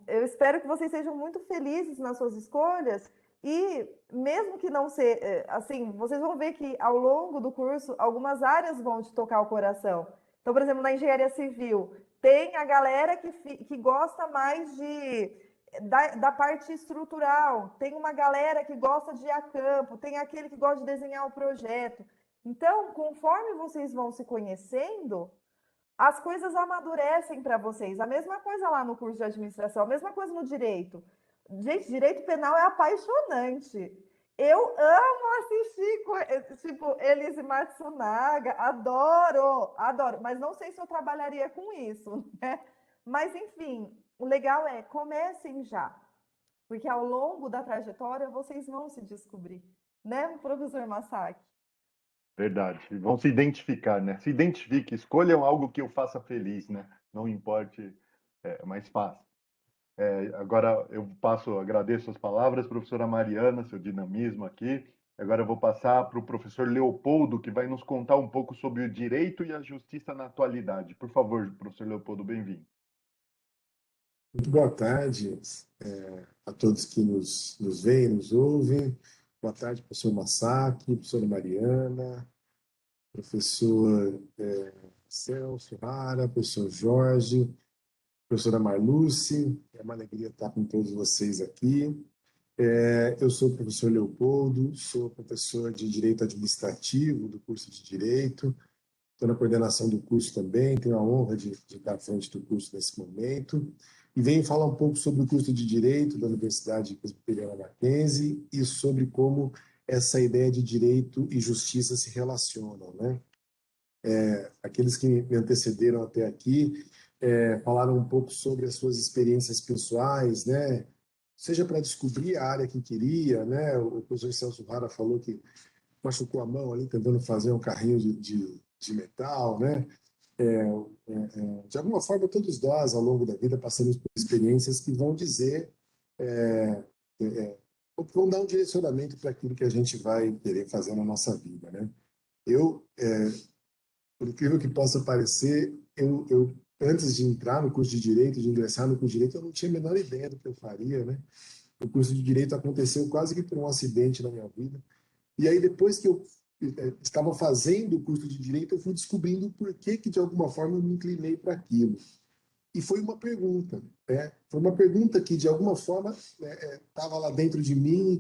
eu espero que vocês sejam muito felizes nas suas escolhas e mesmo que não seja, assim, vocês vão ver que ao longo do curso algumas áreas vão te tocar o coração. Então, por exemplo, na engenharia civil, tem a galera que gosta mais da parte estrutural, tem uma galera que gosta de ir a campo, tem aquele que gosta de desenhar o projeto. Então, conforme vocês vão se conhecendo, as coisas amadurecem para vocês. A mesma coisa lá no curso de administração, a mesma coisa no direito. Gente, direito penal é apaixonante. Eu amo assistir, tipo, Elise Matsunaga, adoro, adoro, mas não sei se eu trabalharia com isso, né? Mas, enfim, o legal é, comecem já, porque ao longo da trajetória vocês vão se descobrir, né, professor Masaki? Verdade. E vão se identificar, né? Se identifique, escolham algo que eu faça feliz, né? Não importe, é mais fácil. Agora eu agradeço as palavras, professora Mariana, seu dinamismo aqui. Agora eu vou passar para o professor Leopoldo, que vai nos contar um pouco sobre o direito e a justiça na atualidade. Por favor, professor Leopoldo, bem-vindo. Muito boa tarde a todos que nos veem, nos ouvem. Boa tarde, professor Masaki, professora Mariana, professor Celso Rara, professor Jorge, professora Marluce. É uma alegria estar com todos vocês aqui. Eu sou o professor Leopoldo, sou professor de Direito Administrativo do curso de Direito. Estou na coordenação do curso também, tenho a honra de estar à frente do curso nesse momento. E venho falar um pouco sobre o curso de Direito da Universidade Presbiteriana Mackenzie e sobre como essa ideia de direito e justiça se relacionam, né? Aqueles que me antecederam até aqui falaram um pouco sobre as suas experiências pessoais, né? Seja para descobrir a área que queria, né? O professor Celso Rara falou que machucou a mão ali tentando fazer um carrinho de metal, né? De alguma forma, todos nós, ao longo da vida, passamos por experiências que vão dizer, vão dar um direcionamento para aquilo que a gente vai querer fazer na nossa vida, né? Por incrível que possa parecer, antes de entrar no curso de Direito, de ingressar no curso de Direito, eu não tinha a menor ideia do que eu faria, né? O curso de Direito aconteceu quase que por um acidente na minha vida. E aí, depois que eu estava fazendo o curso de Direito, eu fui descobrindo por que de alguma forma, eu me inclinei para aquilo. E foi uma pergunta, né? Foi uma pergunta que, de alguma forma, estava lá dentro de mim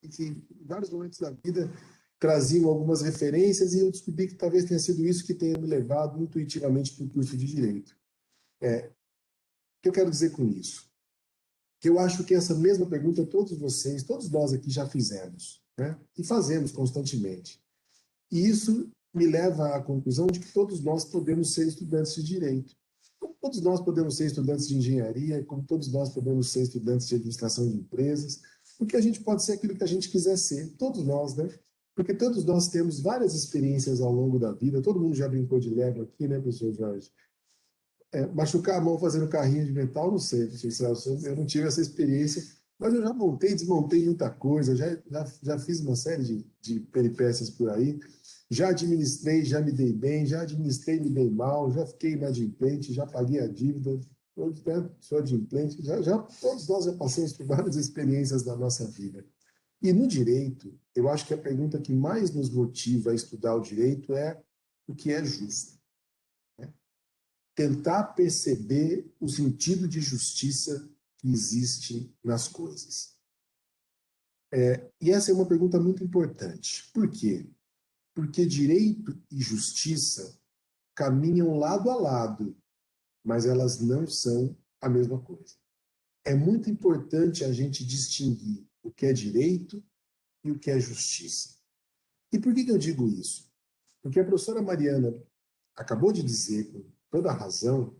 e que, em vários momentos da vida, traziam algumas referências e eu descobri que talvez tenha sido isso que tenha me levado intuitivamente para o curso de Direito. O que eu quero dizer com isso? Que eu acho que essa mesma pergunta todos vocês, todos nós aqui já fizemos, né? E fazemos constantemente. E isso me leva à conclusão de que todos nós podemos ser estudantes de direito. Como todos nós podemos ser estudantes de engenharia, como todos nós podemos ser estudantes de administração de empresas, porque a gente pode ser aquilo que a gente quiser ser, todos nós, né? Porque todos nós temos várias experiências ao longo da vida, todo mundo já brincou de Lego aqui, né, professor Jorge? Machucar a mão fazendo carrinho de metal, não sei, eu não tive essa experiência, mas eu já montei, desmontei muita coisa, já fiz uma série de peripécias por aí, já administrei, já me dei bem, já administrei, me dei mal, já fiquei inadimplente, já paguei a dívida, hoje, né, sou adimplente, todos nós já passamos por várias experiências da nossa vida. E no direito, eu acho que a pergunta que mais nos motiva a estudar o direito é o que é justo. Tentar perceber o sentido de justiça que existe nas coisas. E essa é uma pergunta muito importante. Por quê? Porque direito e justiça caminham lado a lado, mas elas não são a mesma coisa. É muito importante a gente distinguir o que é direito e o que é justiça. E por que eu digo isso? Porque a professora Mariana acabou de dizer, com toda a razão,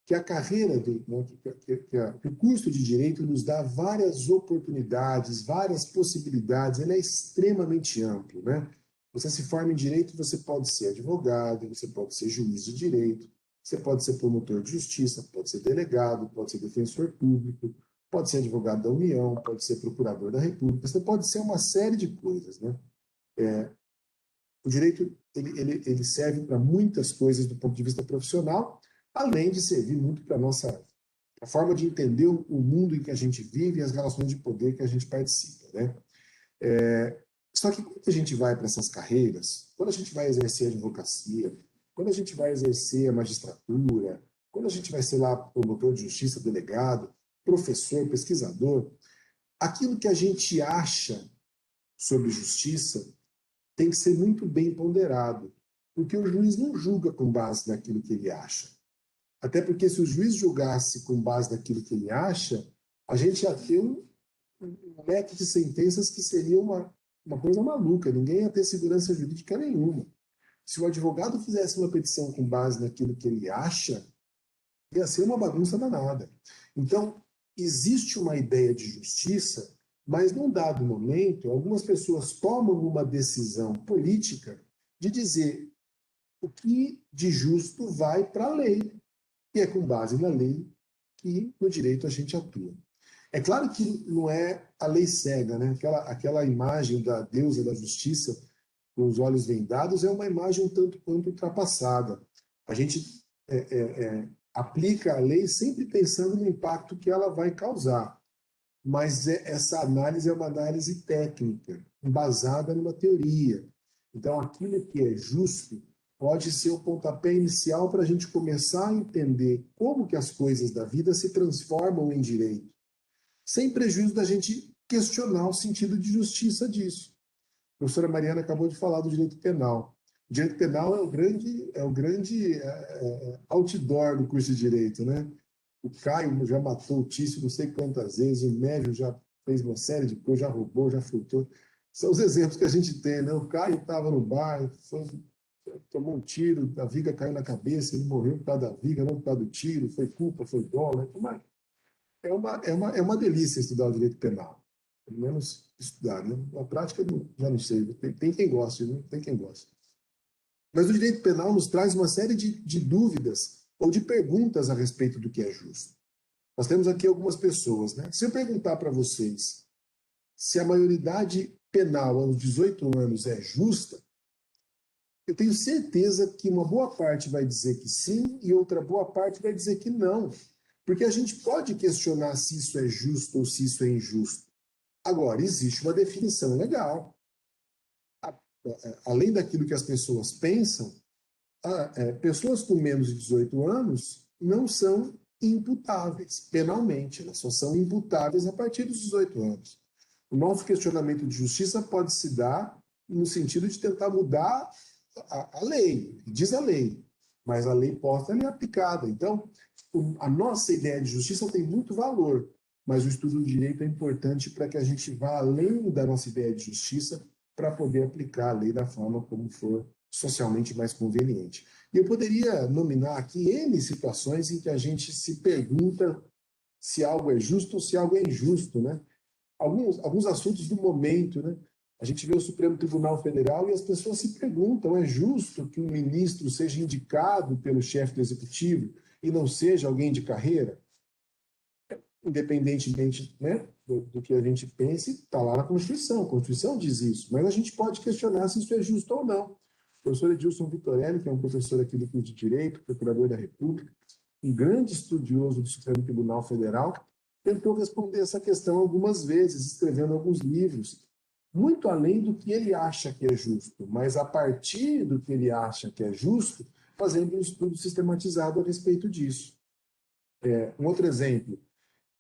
que a carreira, que o curso de Direito nos dá várias oportunidades, várias possibilidades, ele é extremamente amplo, né? Você se forma em Direito, você pode ser advogado, você pode ser juiz de Direito, você pode ser promotor de justiça, pode ser delegado, pode ser defensor público, pode ser advogado da União, pode ser procurador da República, você pode ser uma série de coisas, né? O direito ele serve para muitas coisas do ponto de vista profissional, além de servir muito para a forma de entender o mundo em que a gente vive e as relações de poder que a gente participa, né? Só que quando a gente vai para essas carreiras, quando a gente vai exercer a advocacia, quando a gente vai exercer a magistratura, quando a gente vai ser lá promotor de justiça, delegado, professor, pesquisador, aquilo que a gente acha sobre justiça tem que ser muito bem ponderado, porque o juiz não julga com base naquilo que ele acha. Até porque se o juiz julgasse com base naquilo que ele acha, a gente ia ter um leque de sentenças que seria uma coisa maluca, ninguém ia ter segurança jurídica nenhuma. Se o advogado fizesse uma petição com base naquilo que ele acha, ia ser uma bagunça danada. Então, existe uma ideia de justiça, mas num dado momento, algumas pessoas tomam uma decisão política de dizer o que de justo vai para a lei. E é com base na lei que no direito a gente atua. É claro que não é a lei cega, né? Aquela imagem da deusa da justiça com os olhos vendados é uma imagem um tanto quanto ultrapassada. A gente aplica a lei sempre pensando no impacto que ela vai causar. Mas essa análise é uma análise técnica, embasada numa teoria. Então, aquilo que é justo pode ser o pontapé inicial para a gente começar a entender como que as coisas da vida se transformam em direito, sem prejuízo da gente questionar o sentido de justiça disso. A professora Mariana acabou de falar do direito penal. O direito penal é o grande outdoor do curso de direito, né? O Caio já matou o Tício não sei quantas vezes, o Mévio já fez uma série de coisas, já roubou, já furtou. São os exemplos que a gente tem, né? O Caio estava no bar, tomou um tiro, a viga caiu na cabeça, ele morreu por causa da viga, não por causa do tiro, foi culpa, foi dolo. É uma delícia estudar o direito penal. Pelo menos estudar, né? Na prática, já não sei. Tem quem goste, né? Tem quem goste. Mas o direito penal nos traz uma série de dúvidas ou de perguntas a respeito do que é justo. Nós temos aqui algumas pessoas, né? Se eu perguntar para vocês se a maioridade penal aos 18 anos é justa, eu tenho certeza que uma boa parte vai dizer que sim e outra boa parte vai dizer que não. Porque a gente pode questionar se isso é justo ou se isso é injusto. Agora, existe uma definição legal. Além daquilo que as pessoas pensam, pessoas com menos de 18 anos não são imputáveis penalmente, elas só são imputáveis a partir dos 18 anos. O nosso questionamento de justiça pode se dar no sentido de tentar mudar a lei, diz a lei, mas a lei posta é aplicada. Então, a nossa ideia de justiça tem muito valor, mas o estudo do direito é importante para que a gente vá além da nossa ideia de justiça para poder aplicar a lei da forma como for socialmente mais conveniente. E eu poderia nominar aqui N situações em que a gente se pergunta se algo é justo ou se algo é injusto, né? Alguns assuntos do momento, né? A gente vê o Supremo Tribunal Federal e as pessoas se perguntam, é justo que um ministro seja indicado pelo chefe do executivo e não seja alguém de carreira? Independentemente, né, do que a gente pense, está lá na Constituição. A Constituição diz isso, mas a gente pode questionar se isso é justo ou não. O professor Edilson Vitorelli, que é um professor aqui do curso de Direito, procurador da República, um grande estudioso do Supremo Tribunal Federal, tentou responder essa questão algumas vezes, escrevendo alguns livros, muito além do que ele acha que é justo, mas a partir do que ele acha que é justo, fazendo um estudo sistematizado a respeito disso. Um outro exemplo,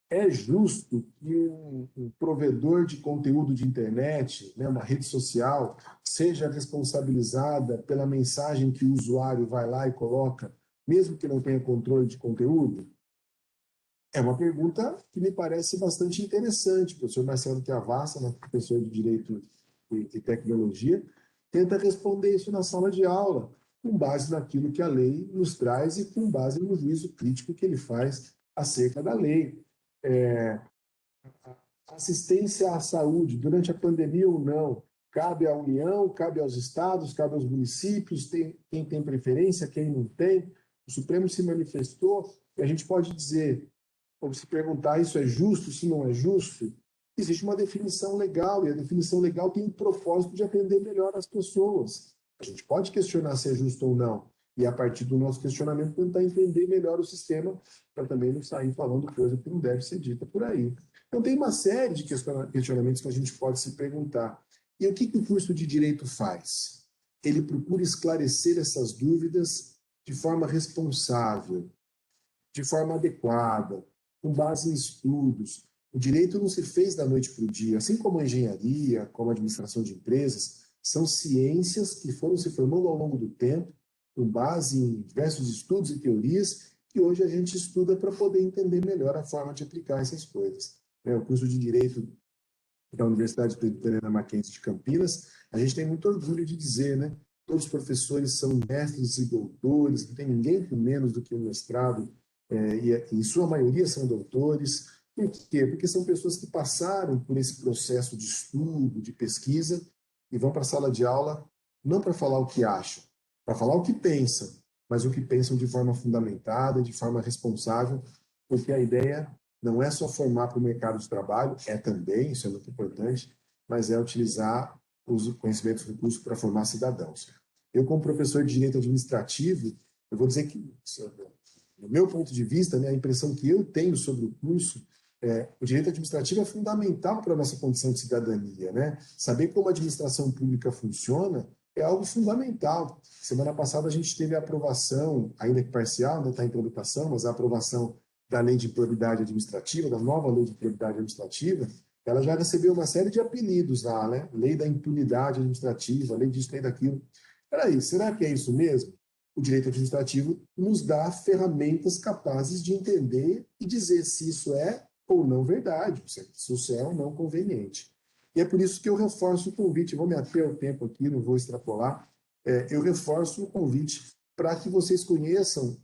é justo que um provedor de conteúdo de internet, né, uma rede social, seja responsabilizada pela mensagem que o usuário vai lá e coloca, mesmo que não tenha controle de conteúdo? É uma pergunta que me parece bastante interessante. O professor Marcelo Chiavassa, professor de Direito e Tecnologia, tenta responder isso na sala de aula, com base naquilo que a lei nos traz e com base no juízo crítico que ele faz acerca da lei. Assistência à saúde, durante a pandemia ou não, cabe à União, cabe aos estados, cabe aos municípios, quem tem preferência, quem não tem. O Supremo se manifestou e a gente pode dizer, ou se perguntar isso é justo, se não é justo, existe uma definição legal e a definição legal tem o propósito de atender melhor as pessoas. A gente pode questionar se é justo ou não, e a partir do nosso questionamento tentar entender melhor o sistema, para também não sair falando coisa que não deve ser dita por aí. Então tem uma série de questionamentos que a gente pode se perguntar. E o que o curso de Direito faz? Ele procura esclarecer essas dúvidas de forma responsável, de forma adequada, com base em estudos. O direito não se fez da noite para o dia, assim como a engenharia, como a administração de empresas, são ciências que foram se formando ao longo do tempo, com base em diversos estudos e teorias, que hoje a gente estuda para poder entender melhor a forma de aplicar essas coisas. O curso de Direito da Universidade Presbiteriana Mackenzie de Campinas, a gente tem muito orgulho de dizer, né? Todos os professores são mestres e doutores, não tem ninguém com menos do que um mestrado, e sua maioria são doutores. Por quê? Porque são pessoas que passaram por esse processo de estudo, de pesquisa, e vão para a sala de aula não para falar o que acham, para falar o que pensam, mas o que pensam de forma fundamentada, de forma responsável, porque a ideia não é só formar para o mercado de trabalho, é também, isso é muito importante, mas é utilizar os conhecimentos do curso para formar cidadãos. Eu, como professor de Direito Administrativo, eu vou dizer que, do meu ponto de vista, né, a impressão que eu tenho sobre o curso o direito administrativo é fundamental para a nossa condição de cidadania, né? Saber como a administração pública funciona é algo fundamental. Semana passada a gente teve a aprovação, ainda que parcial, está em tramitação, mas a aprovação da lei de improbidade administrativa, da nova lei de improbidade administrativa. Ela já recebeu uma série de apelidos lá, né? Lei da impunidade administrativa, lei disso, lei daquilo. Peraí, será que é isso mesmo? O direito administrativo nos dá ferramentas capazes de entender e dizer se isso é ou não verdade, se isso é ou não conveniente. E é por isso que eu reforço o convite, vou me ater ao tempo aqui, não vou extrapolar, eu reforço o convite para que vocês conheçam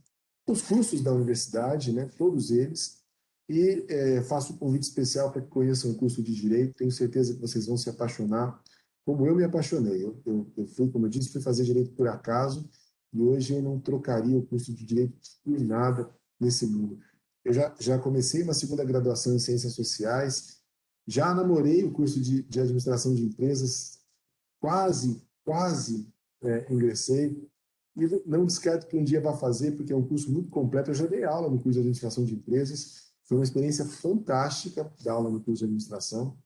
os cursos da universidade, né, todos eles, e faço um convite especial para que conheçam o curso de Direito, tenho certeza que vocês vão se apaixonar, como eu me apaixonei. Eu fui, como eu disse, fui fazer Direito por acaso, e hoje eu não trocaria o curso de Direito por nada nesse mundo. Eu já comecei uma segunda graduação em Ciências Sociais, já namorei o curso de Administração de Empresas, quase ingressei, e não descarto que um dia vá fazer, porque é um curso muito completo. Eu já dei aula no curso de Administração de Empresas, foi uma experiência fantástica dar aula no curso de Administração.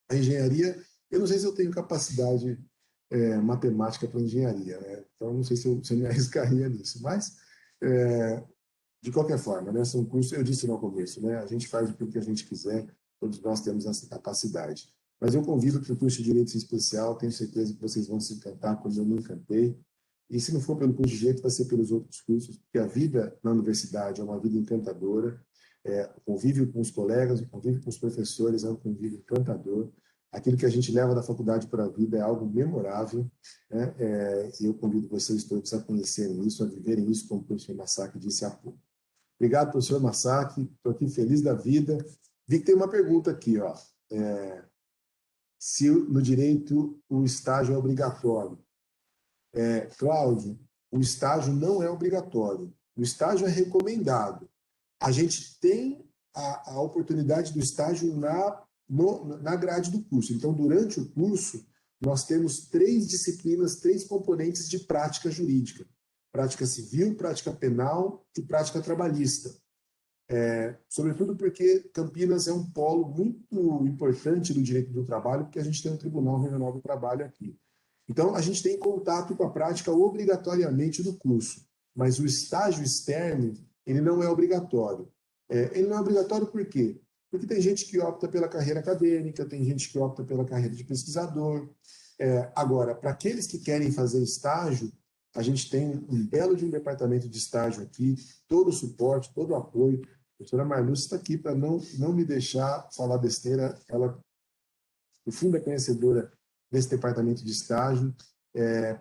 A engenharia, eu não sei se eu tenho capacidade matemática para engenharia, né? Então não sei se eu me arriscaria nisso, mas de qualquer forma, né, são cursos, eu disse no começo, né, a gente faz o que a gente quiser, todos nós temos essa capacidade. Mas eu convido para o curso de Direito Especial, tenho certeza que vocês vão se encantar como eu me encantei. E se não for pelo curso de Direito, vai ser pelos outros cursos, porque a vida na universidade é uma vida encantadora, o convívio com os colegas, o convívio com os professores é um convívio encantador. Aquilo que a gente leva da faculdade para a vida é algo memorável, né? E eu convido vocês todos a conhecerem isso, a viverem isso, como o professor Massaki disse há pouco. Obrigado, professor Massaki. Estou aqui feliz da vida. Vi que tem uma pergunta aqui, ó. Se no direito o estágio é obrigatório. Cláudio, o estágio não é obrigatório. O estágio é recomendado. A gente tem a oportunidade do estágio na grade do curso. Então, durante o curso, nós temos 3 disciplinas, 3 componentes de prática jurídica. Prática civil, prática penal e prática trabalhista. Sobretudo porque Campinas é um polo muito importante do direito do trabalho, porque a gente tem um Tribunal Regional do Trabalho aqui. Então, a gente tem contato com a prática obrigatoriamente do curso, mas o estágio externo, ele não é obrigatório. Ele não é obrigatório por quê? Porque tem gente que opta pela carreira acadêmica, tem gente que opta pela carreira de pesquisador. Agora, para aqueles que querem fazer estágio, a gente tem um belo de um departamento de estágio aqui, todo o suporte, todo o apoio. A professora Marluce está aqui para não me deixar falar besteira. Ela, no fundo, é conhecedora desse departamento de estágio,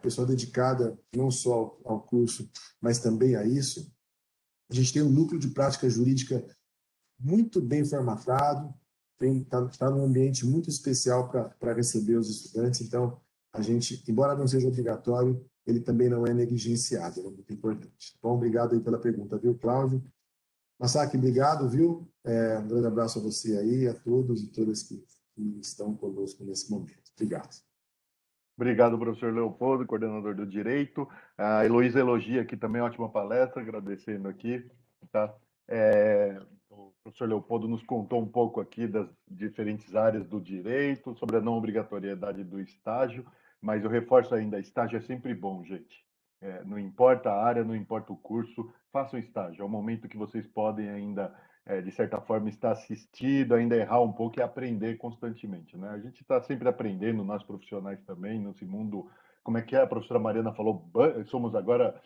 pessoa dedicada não só ao curso, mas também a isso. A gente tem um núcleo de prática jurídica muito bem formatado, está num ambiente muito especial para receber os estudantes. Então, a gente, embora não seja obrigatório, ele também não é negligenciado, é muito importante. Bom, obrigado aí pela pergunta, viu, Cláudio? Massaki, obrigado, viu? Um grande abraço a você aí, a todos e todas que estão conosco nesse momento. Obrigado. Obrigado, professor Leopoldo, coordenador do Direito. A Heloísa elogia aqui também, ótima palestra, agradecendo aqui. Tá? O professor Leopoldo nos contou um pouco aqui das diferentes áreas do direito, sobre a não obrigatoriedade do estágio, mas eu reforço ainda, estágio é sempre bom, gente. Não importa a área, não importa o curso, façam estágio. É o momento que vocês podem ainda, de certa forma, estar assistido, ainda errar um pouco e aprender constantemente. Né? A gente está sempre aprendendo, nós profissionais também, nesse mundo. Como é que é? A professora Mariana falou, somos agora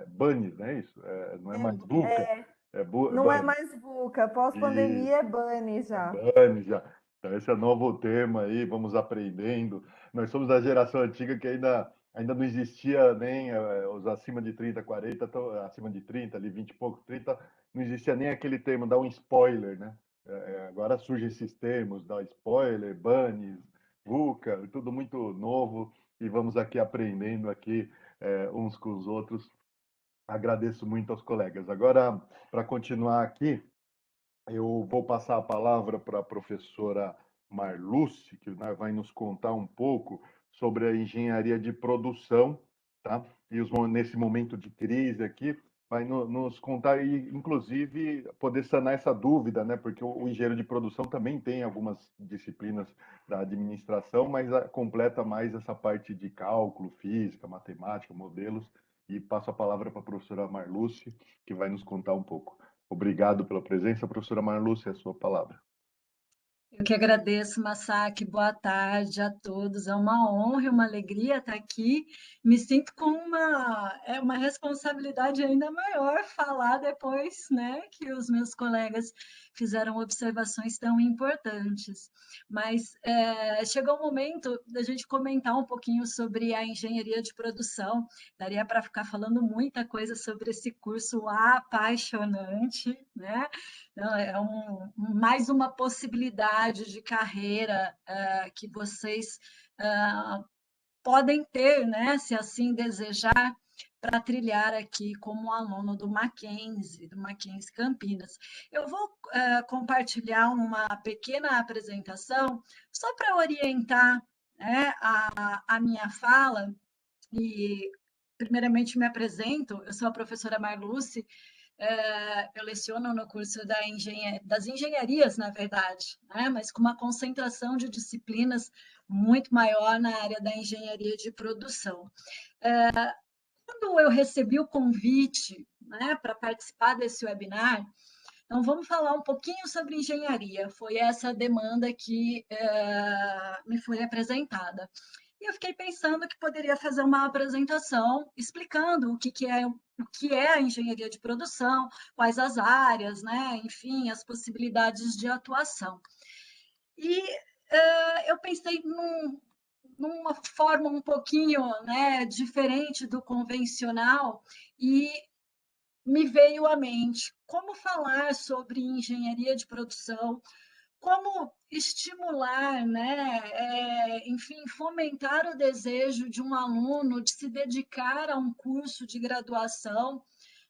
bunnies, não é isso? Não é mais VUCA, Não é bunny. mais VUCA, pós-pandemia é bunny já. Bunny já. Então, esse é o novo tema aí, vamos aprendendo. Nós somos da geração antiga que ainda não existia nem os acima de 30, 40, acima de 30, ali 20 e pouco, 30, não existia nem aquele termo, dar um spoiler, né? Agora surgem esses termos, dar spoiler, bunnies, VUCA, tudo muito novo e vamos aqui aprendendo aqui uns com os outros. Agradeço muito aos colegas. Agora, para continuar aqui, eu vou passar a palavra para a professora Marluce, que vai nos contar um pouco sobre a engenharia de produção, tá? E nesse momento de crise aqui, vai nos contar e, inclusive, poder sanar essa dúvida, né? Porque o engenheiro de produção também tem algumas disciplinas da administração, mas completa mais essa parte de cálculo, física, matemática, modelos. E passo a palavra para a professora Marluce, que vai nos contar um pouco. Obrigado pela presença, professora Marluce, é a sua palavra. Eu que agradeço, Massac. Boa tarde a todos. É uma honra e uma alegria estar aqui. Me sinto com uma responsabilidade ainda maior falar depois, né, que os meus colegas fizeram observações tão importantes. Mas chegou o momento da gente comentar um pouquinho sobre a engenharia de produção. Daria para ficar falando muita coisa sobre esse curso apaixonante, né? Então, mais uma possibilidade de carreira que vocês podem ter, né, se assim desejar, para trilhar aqui como aluno do Mackenzie Campinas. Eu vou compartilhar uma pequena apresentação só para orientar, né, a minha fala e primeiramente me apresento, eu sou a professora Marluce, eu leciono no curso das engenharias, na verdade, né? Mas com uma concentração de disciplinas muito maior na área da engenharia de produção. Quando eu recebi o convite, né, para participar desse webinar, então vamos falar um pouquinho sobre engenharia, foi essa demanda que me foi apresentada. E eu fiquei pensando que poderia fazer uma apresentação explicando o que é a engenharia de produção, quais as áreas, né? Enfim, as possibilidades de atuação. E eu pensei numa forma um pouquinho, né, diferente do convencional e me veio à mente como falar sobre engenharia de produção, como estimular, né, enfim, fomentar o desejo de um aluno de se dedicar a um curso de graduação,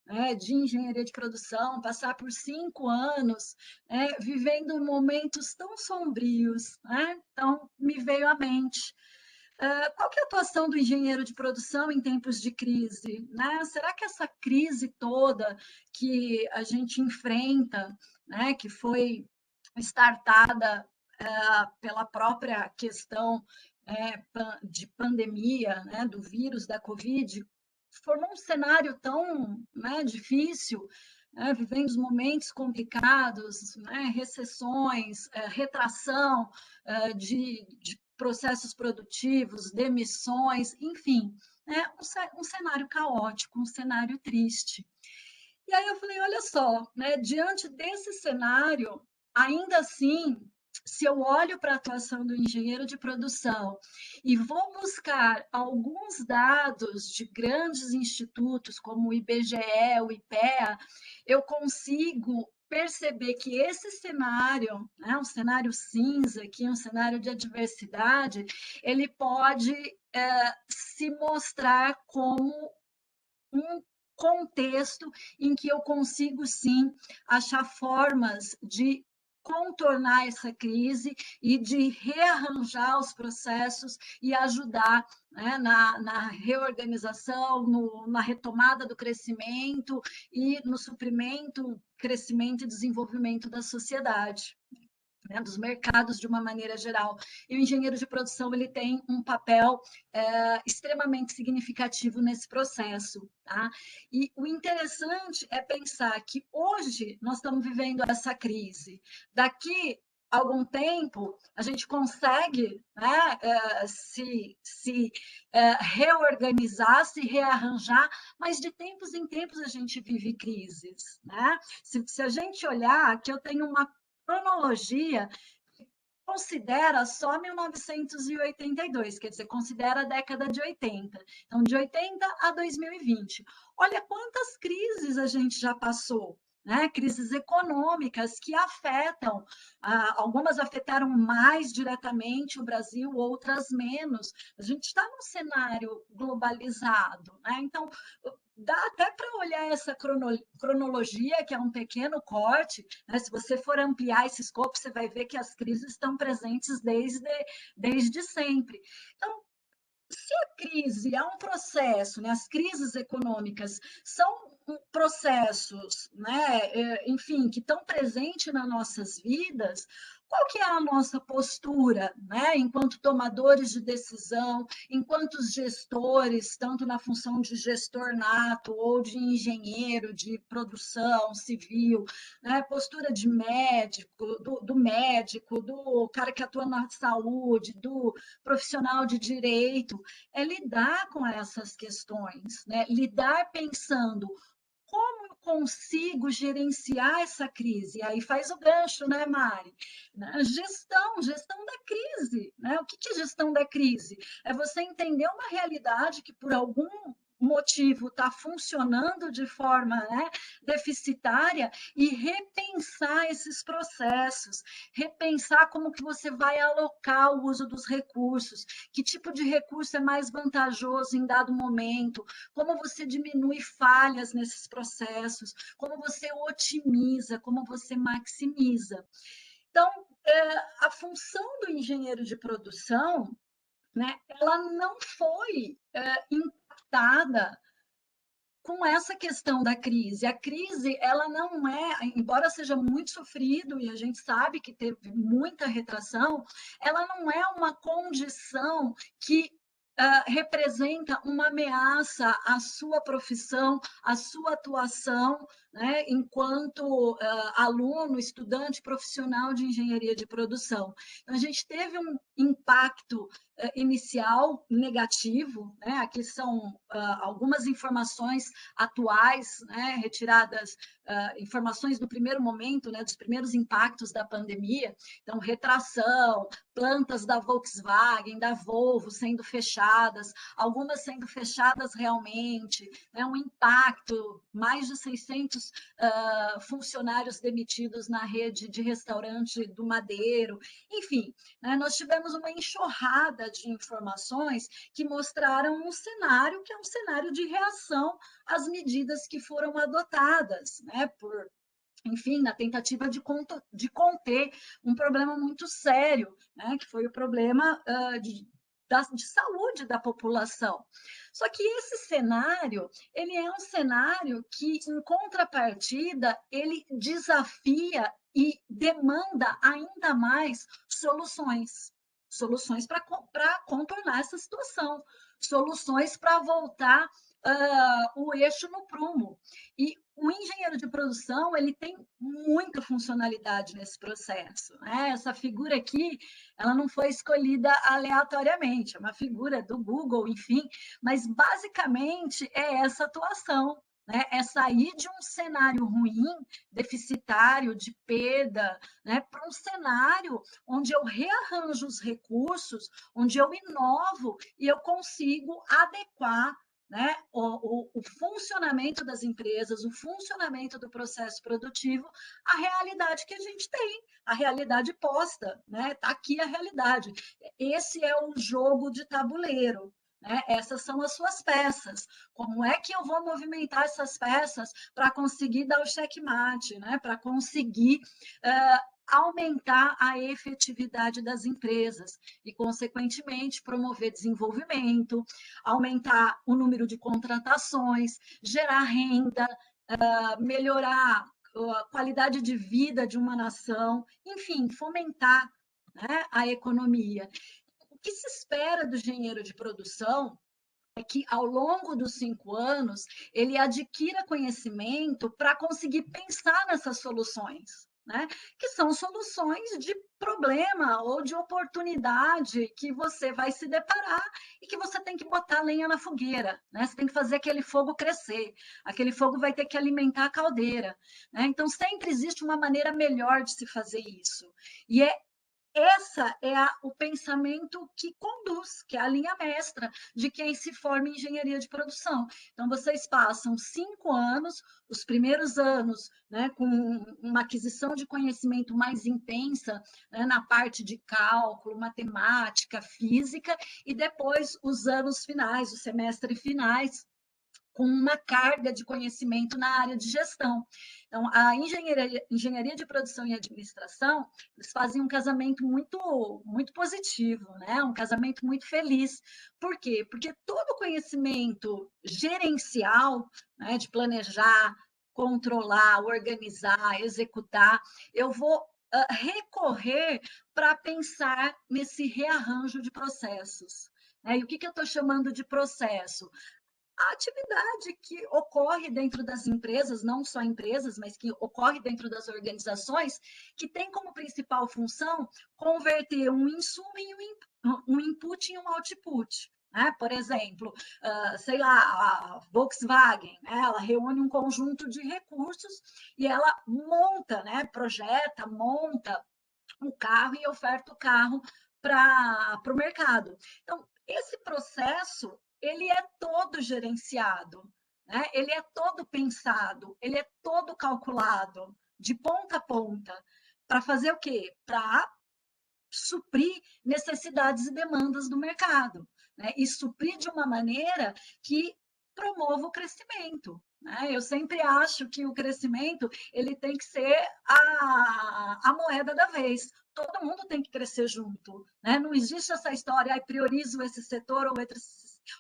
né, de engenharia de produção, passar por 5 anos, né, vivendo momentos tão sombrios, né? Então, me veio à mente. Qual que é a atuação do engenheiro de produção em tempos de crise, né? Será que essa crise toda que a gente enfrenta, né, que foi startada pela própria questão de pandemia, né, do vírus da Covid, formou um cenário tão, né, difícil, né, vivendo momentos complicados, né, recessões, retração de processos produtivos, demissões, enfim, né, um cenário caótico, um cenário triste. E aí eu falei, olha só, né, diante desse cenário, ainda assim, se eu olho para a atuação do engenheiro de produção e vou buscar alguns dados de grandes institutos como o IBGE, o IPEA, eu consigo perceber que esse cenário, né, um cenário cinza aqui, um cenário de adversidade, ele pode se mostrar como um contexto em que eu consigo, sim, achar formas de contornar essa crise e de rearranjar os processos e ajudar, né, na reorganização, na retomada do crescimento e no suprimento, crescimento e desenvolvimento da sociedade, né, dos mercados de uma maneira geral. E o engenheiro de produção ele tem um papel extremamente significativo nesse processo. Tá? E o interessante é pensar que hoje nós estamos vivendo essa crise. Daqui a algum tempo, a gente consegue, né, reorganizar, se rearranjar, mas de tempos em tempos a gente vive crises. Né? Se a gente olhar, aqui eu tenho uma cronologia que considera só 1982, quer dizer, considera a década de 80. Então, de 80 a 2020. Olha quantas crises a gente já passou. Né? Crises econômicas que afetam, algumas afetaram mais diretamente o Brasil, outras menos. A gente está num cenário globalizado. Né? Então, dá até para olhar essa cronologia, que é um pequeno corte, né? Se você for ampliar esse escopo, você vai ver que as crises estão presentes desde sempre. Então, se a crise é um processo, né? As crises econômicas são processos, né? Enfim, que estão presentes nas nossas vidas, qual que é a nossa postura, né? Enquanto tomadores de decisão, enquanto gestores, tanto na função de gestor nato ou de engenheiro de produção civil, né? Postura de médico, do médico, do cara que atua na saúde, do profissional de direito, é lidar com essas questões, né? Lidar pensando como eu consigo gerenciar essa crise? E aí faz o gancho, né, Mari? Gestão da crise, né? O que é gestão da crise? É você entender uma realidade que por algum motivo está funcionando de forma, né, deficitária e repensar esses processos, repensar como que você vai alocar o uso dos recursos, que tipo de recurso é mais vantajoso em dado momento, como você diminui falhas nesses processos, como você otimiza, como você maximiza. Então, a função do engenheiro de produção, né, ela não foi impactada com essa questão da crise. A crise, ela não é, embora seja muito sofrido, e a gente sabe que teve muita retração, ela não é uma condição que representa uma ameaça à sua profissão, à sua atuação, né, enquanto aluno, estudante, profissional de engenharia de produção. Então, a gente teve um impacto inicial negativo, né? Aqui são algumas informações atuais, né? Retiradas, informações do primeiro momento, né? Dos primeiros impactos da pandemia. Então, retração, plantas da Volkswagen, da Volvo sendo fechadas, algumas sendo fechadas realmente, né? Um impacto, mais de 600 funcionários demitidos na rede de restaurante do Madeiro, enfim, né? Nós tivemos uma enxurrada de informações que mostraram um cenário que é um cenário de reação às medidas que foram adotadas, né? Enfim, na tentativa de conter um problema muito sério, né? Que foi o problema de saúde da população. Só que esse cenário, ele é um cenário que, em contrapartida, ele desafia e demanda ainda mais soluções para contornar essa situação, soluções para voltar o eixo no prumo. E o engenheiro de produção, ele tem muita funcionalidade nesse processo, né? Essa figura aqui, ela não foi escolhida aleatoriamente, é uma figura do Google, enfim, mas basicamente é essa atuação, né? É sair de um cenário ruim, deficitário, de perda, né? Para um cenário onde eu rearranjo os recursos, onde eu inovo e eu consigo adequar, né, o funcionamento das empresas, o funcionamento do processo produtivo, a realidade que a gente tem, a realidade posta, né? Está aqui a realidade. Esse é o jogo de tabuleiro. Né? Essas são as suas peças. Como é que eu vou movimentar essas peças para conseguir dar o checkmate, né? Para conseguir aumentar a efetividade das empresas e, consequentemente, promover desenvolvimento, aumentar o número de contratações, gerar renda, melhorar a qualidade de vida de uma nação, enfim, fomentar, né, a economia. O que se espera do engenheiro de produção é que, ao longo dos 5 anos, ele adquira conhecimento para conseguir pensar nessas soluções, né? Que são soluções de problema ou de oportunidade que você vai se deparar e que você tem que botar lenha na fogueira, né? Você tem que fazer aquele fogo crescer, aquele fogo vai ter que alimentar a caldeira, né? Então, sempre existe uma maneira melhor de se fazer isso. E essa é o pensamento que conduz, que é a linha mestra de quem se forma em engenharia de produção. Então, vocês passam 5 anos, os primeiros anos, né, com uma aquisição de conhecimento mais intensa, né, na parte de cálculo, matemática, física, e depois os anos finais, os semestres finais, com uma carga de conhecimento na área de gestão. Então, a engenharia de produção e administração, eles fazem um casamento muito positivo, né? Um casamento muito feliz. Por quê? Porque todo conhecimento gerencial, né, de planejar, controlar, organizar, executar, eu vou recorrer para pensar nesse rearranjo de processos. Né? E o que eu estou chamando de processo? A atividade que ocorre dentro das empresas, não só empresas, mas que ocorre dentro das organizações, que tem como principal função converter um insumo em um input em um output. Né? Por exemplo, sei lá, a Volkswagen, né? Ela reúne um conjunto de recursos e ela monta, né? Projeta, monta o carro e oferta o carro para o mercado. Então, esse processo, ele é todo gerenciado, né? Ele é todo pensado, ele é todo calculado, de ponta a ponta, para fazer o quê? Para suprir necessidades e demandas do mercado, né? E suprir de uma maneira que promova o crescimento. Né? Eu sempre acho que o crescimento ele tem que ser a moeda da vez. Todo mundo tem que crescer junto. Né? Não existe essa história, priorizo esse setor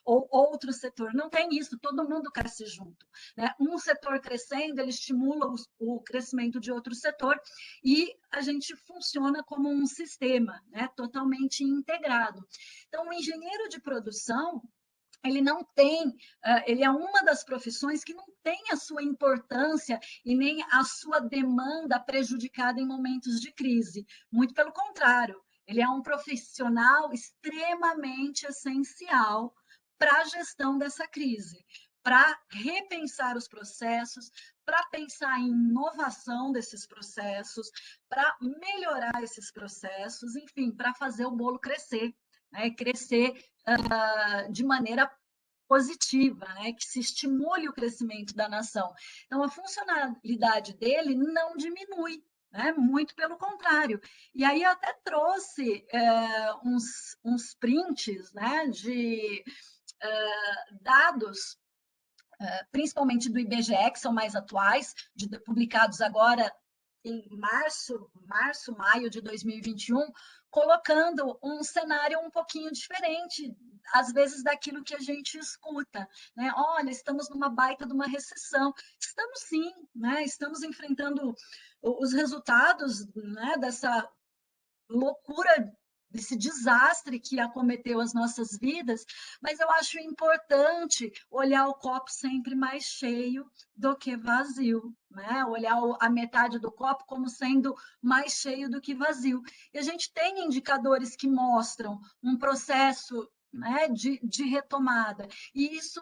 ou outro setor. Não tem isso, todo mundo cresce junto. Né? Um setor crescendo, ele estimula o crescimento de outro setor e a gente funciona como um sistema, né? Totalmente integrado. Então, o engenheiro de produção, ele não tem, ele é uma das profissões que não tem a sua importância e nem a sua demanda prejudicada em momentos de crise. Muito pelo contrário, ele é um profissional extremamente essencial para a gestão dessa crise, para repensar os processos, para pensar em inovação desses processos, para melhorar esses processos, enfim, para fazer o bolo crescer, né? Crescer de maneira positiva, né? Que se estimule o crescimento da nação. Então, a funcionalidade dele não diminui, né? Muito pelo contrário. E aí eu até trouxe uns prints, né? De dados, principalmente do IBGE, que são mais atuais, publicados agora em maio de 2021, colocando um cenário um pouquinho diferente, às vezes, daquilo que a gente escuta. Né? Olha, estamos numa baita de uma recessão. Estamos sim, né? Estamos enfrentando os resultados, né, dessa loucura, desse desastre que acometeu as nossas vidas, mas eu acho importante olhar o copo sempre mais cheio do que vazio, né? Olhar a metade do copo como sendo mais cheio do que vazio. E a gente tem indicadores que mostram um processo, né, de retomada, e isso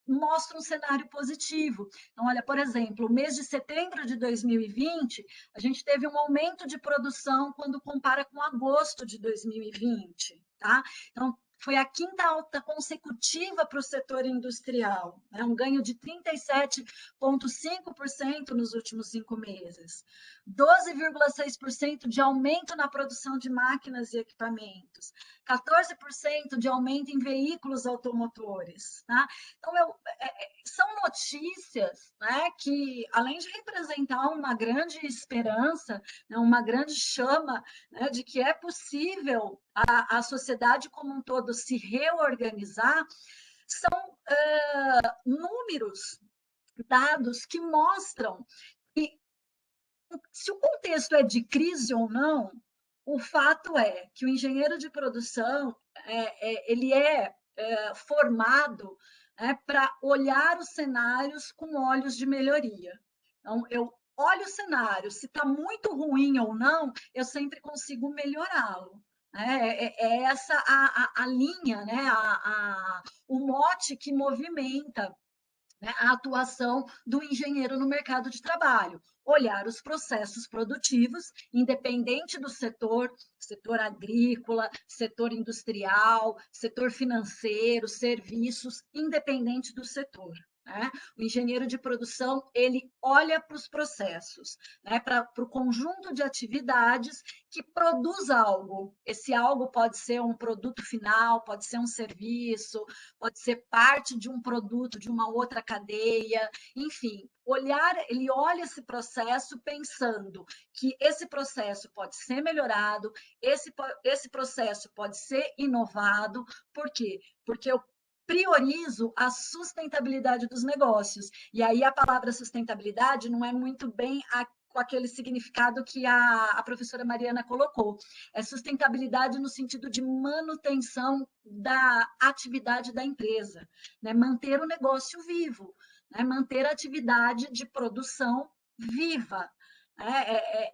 mostra um cenário positivo. Então, olha, por exemplo, o mês de setembro de 2020, a gente teve um aumento de produção quando compara com agosto de 2020, tá? Então, foi a 5ª alta consecutiva para o setor industrial, né? Um ganho de 37,5% nos últimos 5 meses, 12,6% de aumento na produção de máquinas e equipamentos, 14% de aumento em veículos automotores. Tá? Então, são notícias, né, que, além de representar uma grande esperança, né, uma grande chama, né, de que é possível a sociedade como um todo se reorganizar, são números, dados que mostram que, se o contexto é de crise ou não, o fato é que o engenheiro de produção ele é formado para olhar os cenários com olhos de melhoria. Então, eu olho o cenário, se está muito ruim ou não, eu sempre consigo melhorá-lo. É essa a linha, né? O mote que movimenta, né, a atuação do engenheiro no mercado de trabalho. Olhar os processos produtivos, independente do setor, setor agrícola, setor industrial, setor financeiro, serviços, independente do setor. Né? O engenheiro de produção, ele olha para os processos, né? Para o conjunto de atividades que produz algo. Esse algo pode ser um produto final, pode ser um serviço, pode ser parte de um produto, de uma outra cadeia, enfim, ele olha esse processo pensando que esse processo pode ser melhorado, esse processo pode ser inovado. Por quê? Porque eu priorizo a sustentabilidade dos negócios. E aí a palavra sustentabilidade não é muito bem com aquele significado que a professora Mariana colocou. É sustentabilidade no sentido de manutenção da atividade da empresa, né? Manter o negócio vivo, né? Manter a atividade de produção viva.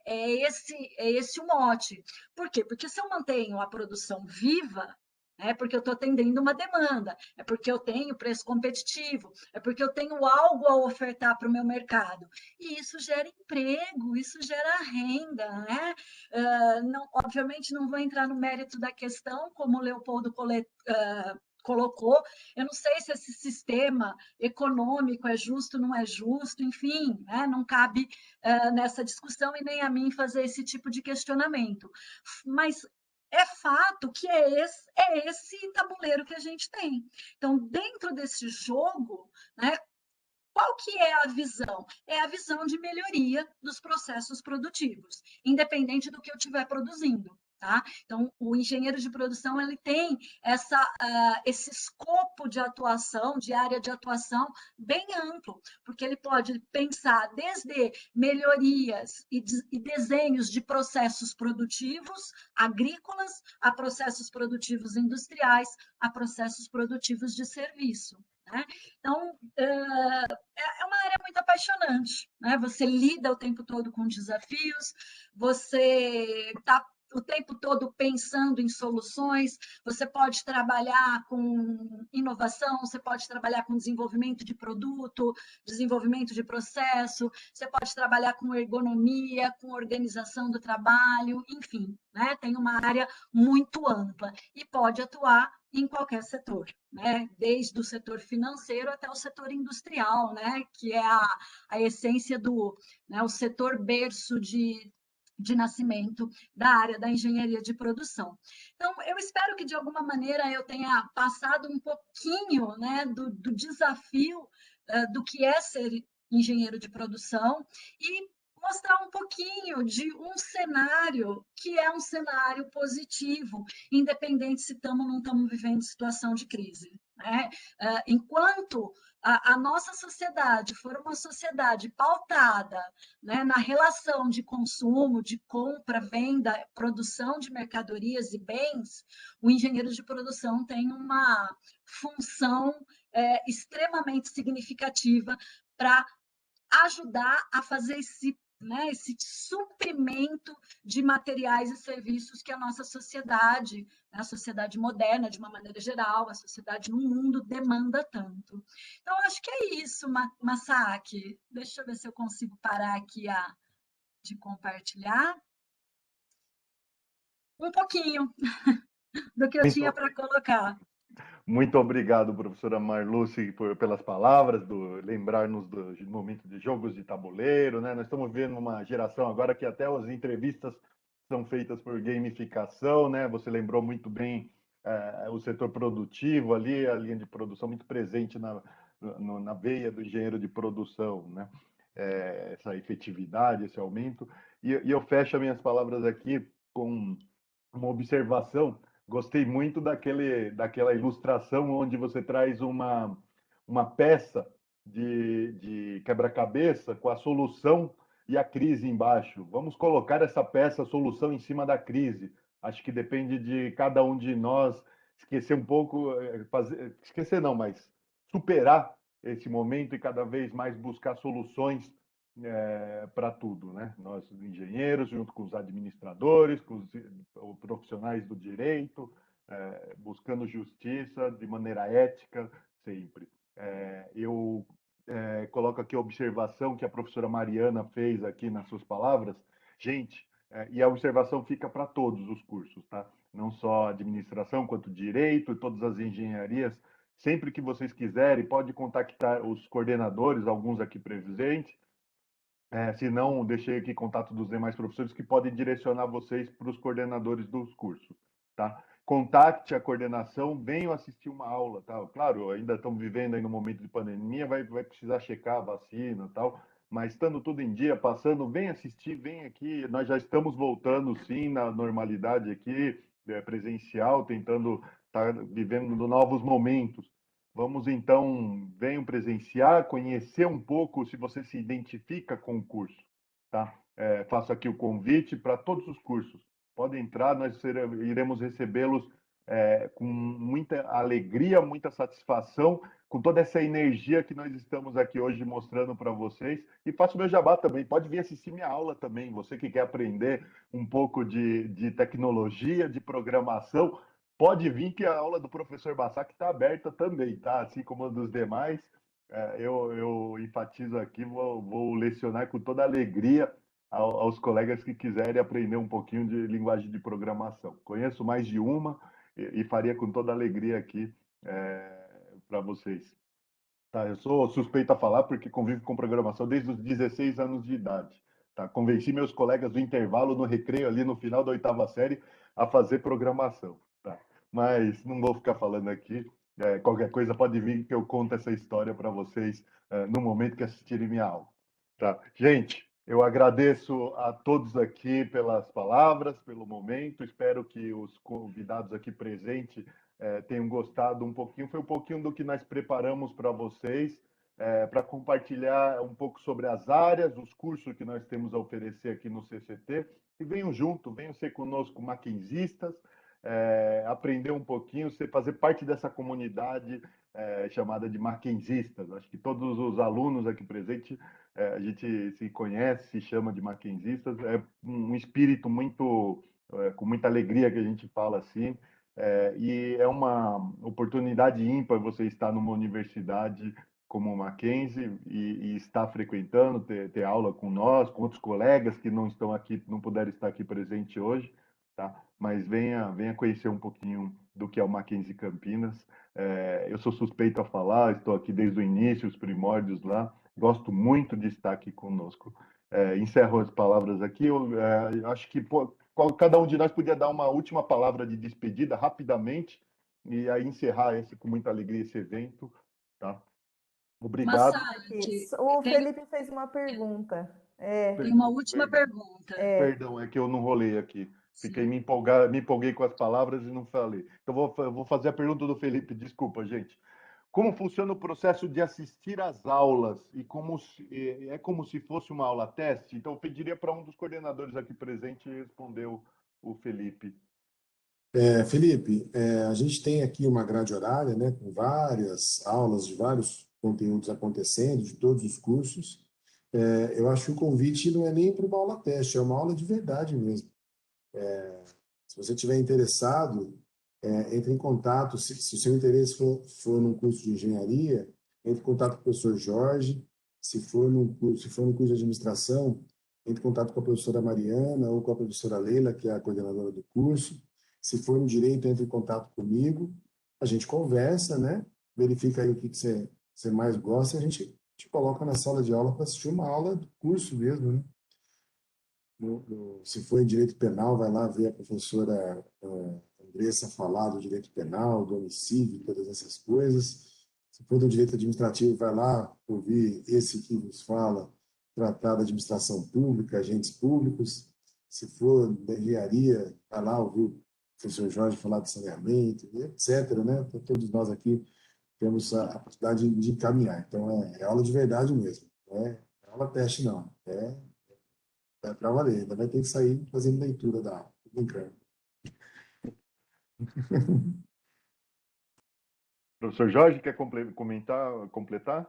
É esse o mote. Por quê? Porque se eu mantenho a produção viva, é porque eu estou atendendo uma demanda, é porque eu tenho preço competitivo, é porque eu tenho algo a ofertar para o meu mercado. E isso gera emprego, isso gera renda, né? Obviamente não vou entrar no mérito da questão, como o Leopoldo colocou. Eu não sei se esse sistema econômico é justo, não é justo, enfim, né? Não cabe nessa discussão e nem a mim fazer esse tipo de questionamento. Mas é fato que é esse tabuleiro que a gente tem. Então, dentro desse jogo, né, qual que é a visão? É a visão de melhoria dos processos produtivos, independente do que eu estiver produzindo. Tá? Então, o engenheiro de produção ele tem esse escopo de atuação, de área de atuação bem amplo, porque ele pode pensar desde melhorias e desenhos de processos produtivos agrícolas, a processos produtivos industriais, a processos produtivos de serviço. Né? Então, é uma área muito apaixonante. Né? Você lida o tempo todo com desafios, você está o tempo todo pensando em soluções, você pode trabalhar com inovação, você pode trabalhar com desenvolvimento de produto, desenvolvimento de processo, você pode trabalhar com ergonomia, com organização do trabalho, enfim, né? Tem uma área muito ampla e pode atuar em qualquer setor, né? Desde o setor financeiro até o setor industrial, né? Que é a essência né? O setor berço de nascimento da área da engenharia de produção. Então, eu espero que, de alguma maneira, eu tenha passado um pouquinho, né, do desafio do que é ser engenheiro de produção e mostrar um pouquinho de um cenário que é um cenário positivo, independente se estamos ou não estamos vivendo situação de crise. Né? Enquanto a nossa sociedade for uma sociedade pautada, né, na relação de consumo, de compra, venda, produção de mercadorias e bens, o engenheiro de produção tem uma função extremamente significativa para ajudar a fazer né, esse suprimento de materiais e serviços que a nossa sociedade, a sociedade moderna, de uma maneira geral, a sociedade no mundo demanda tanto. Então, acho que é isso, Masaaki. Deixa eu ver se eu consigo parar aqui de compartilhar. Um pouquinho do que eu tinha para colocar. Muito obrigado, professora Marluce, pelas palavras, lembrar-nos do momento de jogos de tabuleiro, né? Nós estamos vendo uma geração agora que até as entrevistas são feitas por gamificação, né? Você lembrou muito bem o setor produtivo ali, a linha de produção muito presente na veia do engenheiro de produção, né? Essa efetividade, esse aumento. E eu fecho as minhas palavras aqui com uma observação. Gostei muito daquela ilustração onde você traz uma peça de quebra-cabeça com a solução e a crise embaixo. Vamos colocar essa peça, a solução, em cima da crise. Acho que depende de cada um de nós esquecer um pouco, esquecer não, mas superar esse momento e cada vez mais buscar soluções para tudo, né? Nós, engenheiros, junto com os administradores, com os profissionais do direito, buscando justiça de maneira ética, sempre. Eu coloco aqui a observação que a professora Mariana fez aqui nas suas palavras. Gente, e a observação fica para todos os cursos, tá? Não só administração, quanto direito e todas as engenharias. Sempre que vocês quiserem, pode contactar os coordenadores, alguns aqui presentes. Se não, deixei aqui contato dos demais professores que podem direcionar vocês para os coordenadores dos cursos, tá? Contacte a coordenação, venham assistir uma aula, tá? Claro, ainda estamos vivendo aí no momento de pandemia, vai precisar checar a vacina e tal, mas estando tudo em dia, passando, vem assistir, vem aqui. Nós já estamos voltando, sim, na normalidade aqui, presencial, tentando estar vivendo novos momentos. Vamos então, venham presenciar, conhecer um pouco se você se identifica com o curso, tá? Faço aqui o convite para todos os cursos. Podem entrar, nós iremos recebê-los com muita alegria, muita satisfação, com toda essa energia que nós estamos aqui hoje mostrando para vocês. E faço meu jabá também, pode vir assistir minha aula também, você que quer aprender um pouco de tecnologia, de programação, pode vir que a aula do professor Bassac está aberta também, tá? Assim como a dos demais. Eu enfatizo aqui, vou lecionar com toda alegria aos colegas que quiserem aprender um pouquinho de linguagem de programação. Conheço mais de uma e faria com toda alegria aqui para vocês. Tá, eu sou suspeito a falar porque convivo com programação desde os 16 anos de idade. Tá? Convenci meus colegas do intervalo, no recreio, ali no final da 8ª série, a fazer programação. Tá? Mas não vou ficar falando aqui. Qualquer coisa pode vir que eu conto essa história para vocês no momento que assistirem minha aula. Tá? Gente, eu agradeço a todos aqui pelas palavras, pelo momento. Espero que os convidados aqui presentes tenham gostado um pouquinho. Foi um pouquinho do que nós preparamos para vocês, para compartilhar um pouco sobre as áreas, os cursos que nós temos a oferecer aqui no CCT. E venham junto, venham ser conosco maquinzistas, aprender um pouquinho, fazer parte dessa comunidade chamada de maquinzistas. Acho que todos os alunos aqui presentes, a gente se conhece, se chama de maquinzistas. É um espírito muito, com muita alegria que a gente fala assim. E é uma oportunidade ímpar você estar numa universidade como o Mackenzie e estar frequentando, ter aula com nós, com outros colegas que não estão aqui, não puderam estar aqui presente hoje, tá? Mas venha conhecer um pouquinho do que é o Mackenzie Campinas. Eu sou suspeito a falar, estou aqui desde o início, os primórdios lá. Gosto muito de estar aqui conosco. Encerro as palavras aqui. Eu acho que cada um de nós podia dar uma última palavra de despedida rapidamente e aí encerrar com muita alegria esse evento, tá? Obrigado. Massad, O Felipe fez uma pergunta. Tem uma última pergunta. Perdão, é que eu não rolei aqui. Me empolguei com as palavras e não falei. Então, vou fazer a pergunta do Felipe, desculpa, gente. Como funciona o processo de assistir às aulas? É como se fosse uma aula teste? Então, eu pediria para um dos coordenadores aqui presente responder o Felipe. Felipe, a gente tem aqui uma grade horária, né, com várias aulas de vários conteúdos acontecendo, de todos os cursos. Eu acho que o convite não é nem para uma aula teste, é uma aula de verdade mesmo. Se você estiver interessado, entre em contato. Se o seu interesse for num curso de engenharia, entre em contato com o professor Jorge. Se for no curso de administração, entre em contato com a professora Mariana ou com a professora Leila, que é a coordenadora do curso. Se for no direito, entre em contato comigo. A gente conversa, né? Verifica aí o que você mais gosta e a gente te coloca na sala de aula para assistir uma aula do curso mesmo, né? Se for em direito penal, vai lá ver a professora Andressa falar do direito penal, do homicídio, todas essas coisas. Se for do direito administrativo, vai lá ouvir esse que nos fala, tratar da administração pública, agentes públicos. Se for da engenharia, vai lá ouvir o professor Jorge falar de saneamento, etc. Né? Então, todos nós aqui temos a possibilidade de encaminhar. Então, é aula de verdade mesmo. Não é aula teste, não. É para valer. Ainda vai ter que sair fazendo leitura da aula. Brincando. Professor Jorge, quer completar?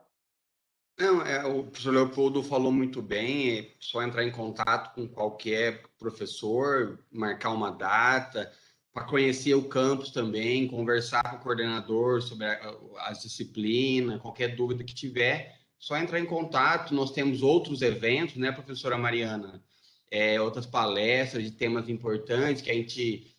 Não, o professor Leopoldo falou muito bem, é só entrar em contato com qualquer professor, marcar uma data, para conhecer o campus também, conversar com o coordenador sobre as disciplinas, qualquer dúvida que tiver, só entrar em contato. Nós temos outros eventos, né, professora Mariana? Outras palestras de temas importantes que a gente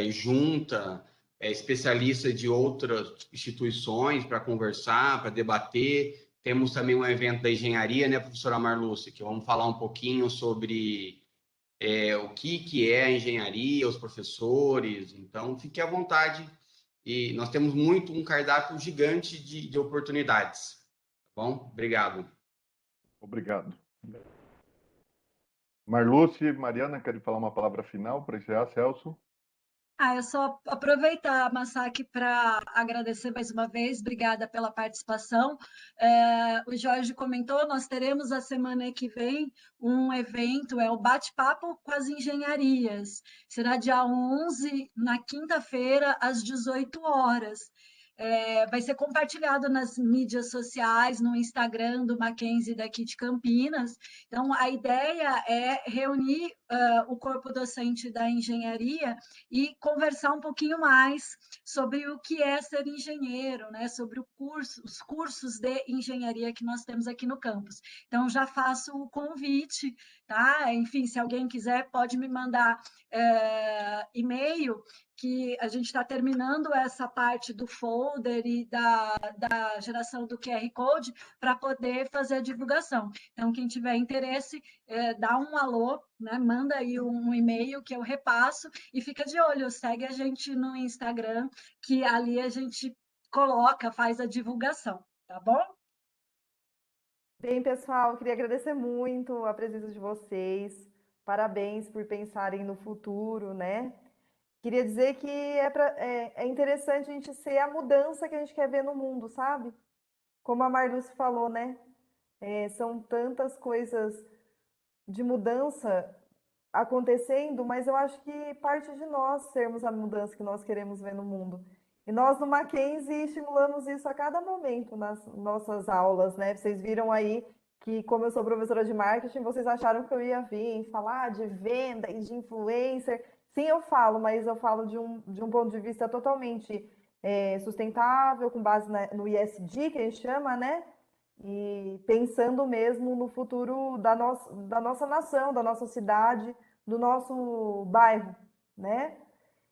junta especialistas de outras instituições para conversar, para debater. Temos também um evento da engenharia, né, professora Marlúcia, que vamos falar um pouquinho sobre o que é a engenharia, os professores. Então, fique à vontade. E nós temos um cardápio gigante de oportunidades. Tá bom? Obrigado. Obrigado. Marluce, Mariana, querem falar uma palavra final para encerrar, Celso? Eu só aproveitar, Masaki, para agradecer mais uma vez, obrigada pela participação. O Jorge comentou, nós teremos a semana que vem um evento, o Bate-Papo com as Engenharias. Será dia 11, na quinta-feira, às 18 horas. Vai ser compartilhado nas mídias sociais, no Instagram do Mackenzie daqui de Campinas. Então, a ideia é reunir o corpo docente da engenharia e conversar um pouquinho mais sobre o que é ser engenheiro, né? Sobre os cursos de engenharia que nós temos aqui no campus. Então, já faço o convite, tá? Enfim, se alguém quiser, pode me mandar e-mail, que a gente está terminando essa parte do folder e da geração do QR Code para poder fazer a divulgação. Então, quem tiver interesse, dá um alô, né? Manda aí um e-mail que eu repasso e fica de olho, segue a gente no Instagram, que ali a gente coloca, faz a divulgação, tá bom? Bem, pessoal, queria agradecer muito a presença de vocês. Parabéns por pensarem no futuro, né? Queria dizer que é interessante a gente ser a mudança que a gente quer ver no mundo, sabe? Como a Marluce falou, né? São tantas coisas de mudança acontecendo, mas eu acho que parte de nós sermos a mudança que nós queremos ver no mundo. E nós no Mackenzie estimulamos isso a cada momento nas nossas aulas, né? Vocês viram aí que, como eu sou professora de marketing, vocês acharam que eu ia vir falar de venda e de influencer. Sim, eu falo, mas eu falo de um ponto de vista totalmente sustentável, com base no ESG, que a gente chama, né? E pensando mesmo no futuro da nossa nação, da nossa cidade, do nosso bairro, né?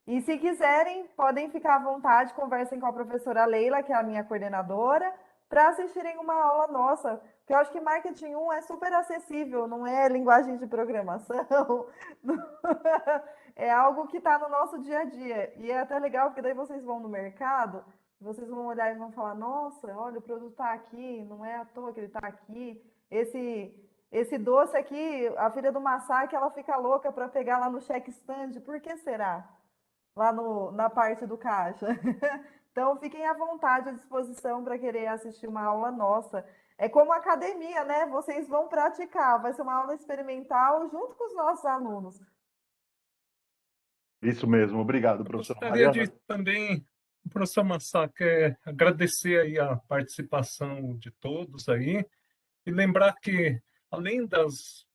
E se quiserem, podem ficar à vontade, conversem com a professora Leila, que é a minha coordenadora, para assistirem uma aula nossa, porque eu acho que Marketing 1 é super acessível, não é linguagem de programação, é algo que está no nosso dia a dia. E é até legal, porque daí vocês vão no mercado, vocês vão olhar e vão falar, nossa, olha, o produto está aqui, não é à toa que ele está aqui. Esse doce aqui, a filha do Masaki, ela fica louca para pegar lá no check stand, por que será? Lá na parte do caixa. Então, fiquem à vontade, à disposição para querer assistir uma aula nossa. É como academia, né? Vocês vão praticar, vai ser uma aula experimental junto com os nossos alunos. Isso mesmo, obrigado, professora Gostaria Mariana. de também, professor Massac, agradecer aí a participação de todos aí e lembrar que, além das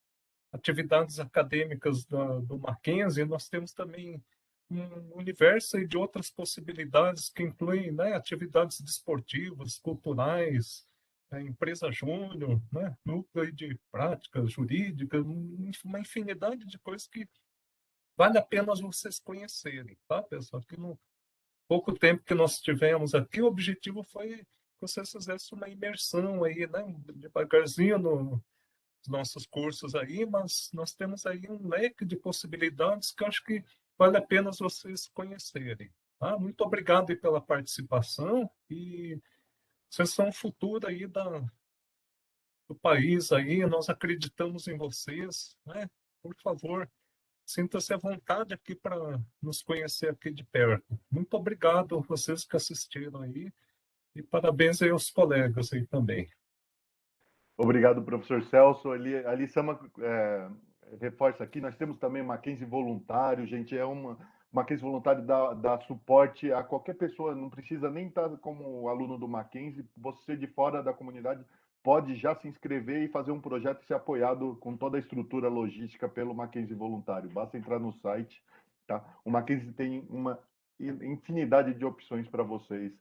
atividades acadêmicas do Mackenzie, nós temos também um universo aí de outras possibilidades que incluem, né, atividades desportivas, culturais, empresa júnior, né, núcleo aí de práticas jurídicas, uma infinidade de coisas que vale a pena vocês conhecerem, tá, pessoal? Que no pouco tempo que nós tivemos aqui, o objetivo foi que vocês fizessem uma imersão aí, né, devagarzinho nos nossos cursos aí, mas nós temos aí um leque de possibilidades que eu acho que vale a pena vocês conhecerem. Tá? Muito obrigado aí pela participação e Vocês são o futuro aí do país aí, nós acreditamos em vocês, né? Por favor, sinta-se à vontade aqui para nos conhecer aqui de perto. Muito obrigado a vocês que assistiram aí e parabéns aí aos colegas aí também. Obrigado, professor Celso. Ali Sama reforça aqui, nós temos também Mackenzie voluntário, gente, Mackenzie voluntário dá suporte a qualquer pessoa, não precisa nem estar como aluno do Mackenzie, você de fora da comunidade pode já se inscrever e fazer um projeto e ser apoiado com toda a estrutura logística pelo Mackenzie voluntário. Basta entrar no site, tá? O Mackenzie tem uma infinidade de opções para vocês.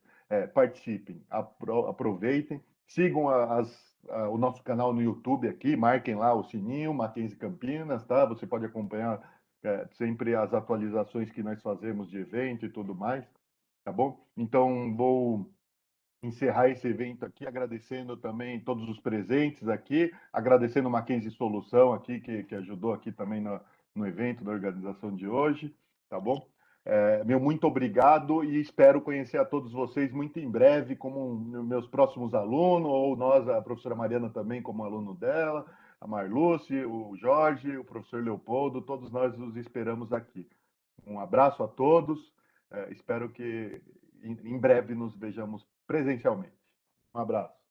Participem, aproveitem, sigam o nosso canal no YouTube aqui, marquem lá o sininho, Mackenzie Campinas, tá? Você pode acompanhar sempre as atualizações que nós fazemos de evento e tudo mais, tá bom? Então, vou encerrar esse evento aqui, agradecendo também todos os presentes aqui, agradecendo o Mackenzie Solução aqui, que ajudou aqui também no evento, na organização de hoje, tá bom? Meu muito obrigado e espero conhecer a todos vocês muito em breve como meus próximos alunos, ou nós, a professora Mariana também como aluno dela, a Marluce, o Jorge, o professor Leopoldo, todos nós os esperamos aqui. Um abraço a todos, espero que em breve nos vejamos presencialmente. Um abraço.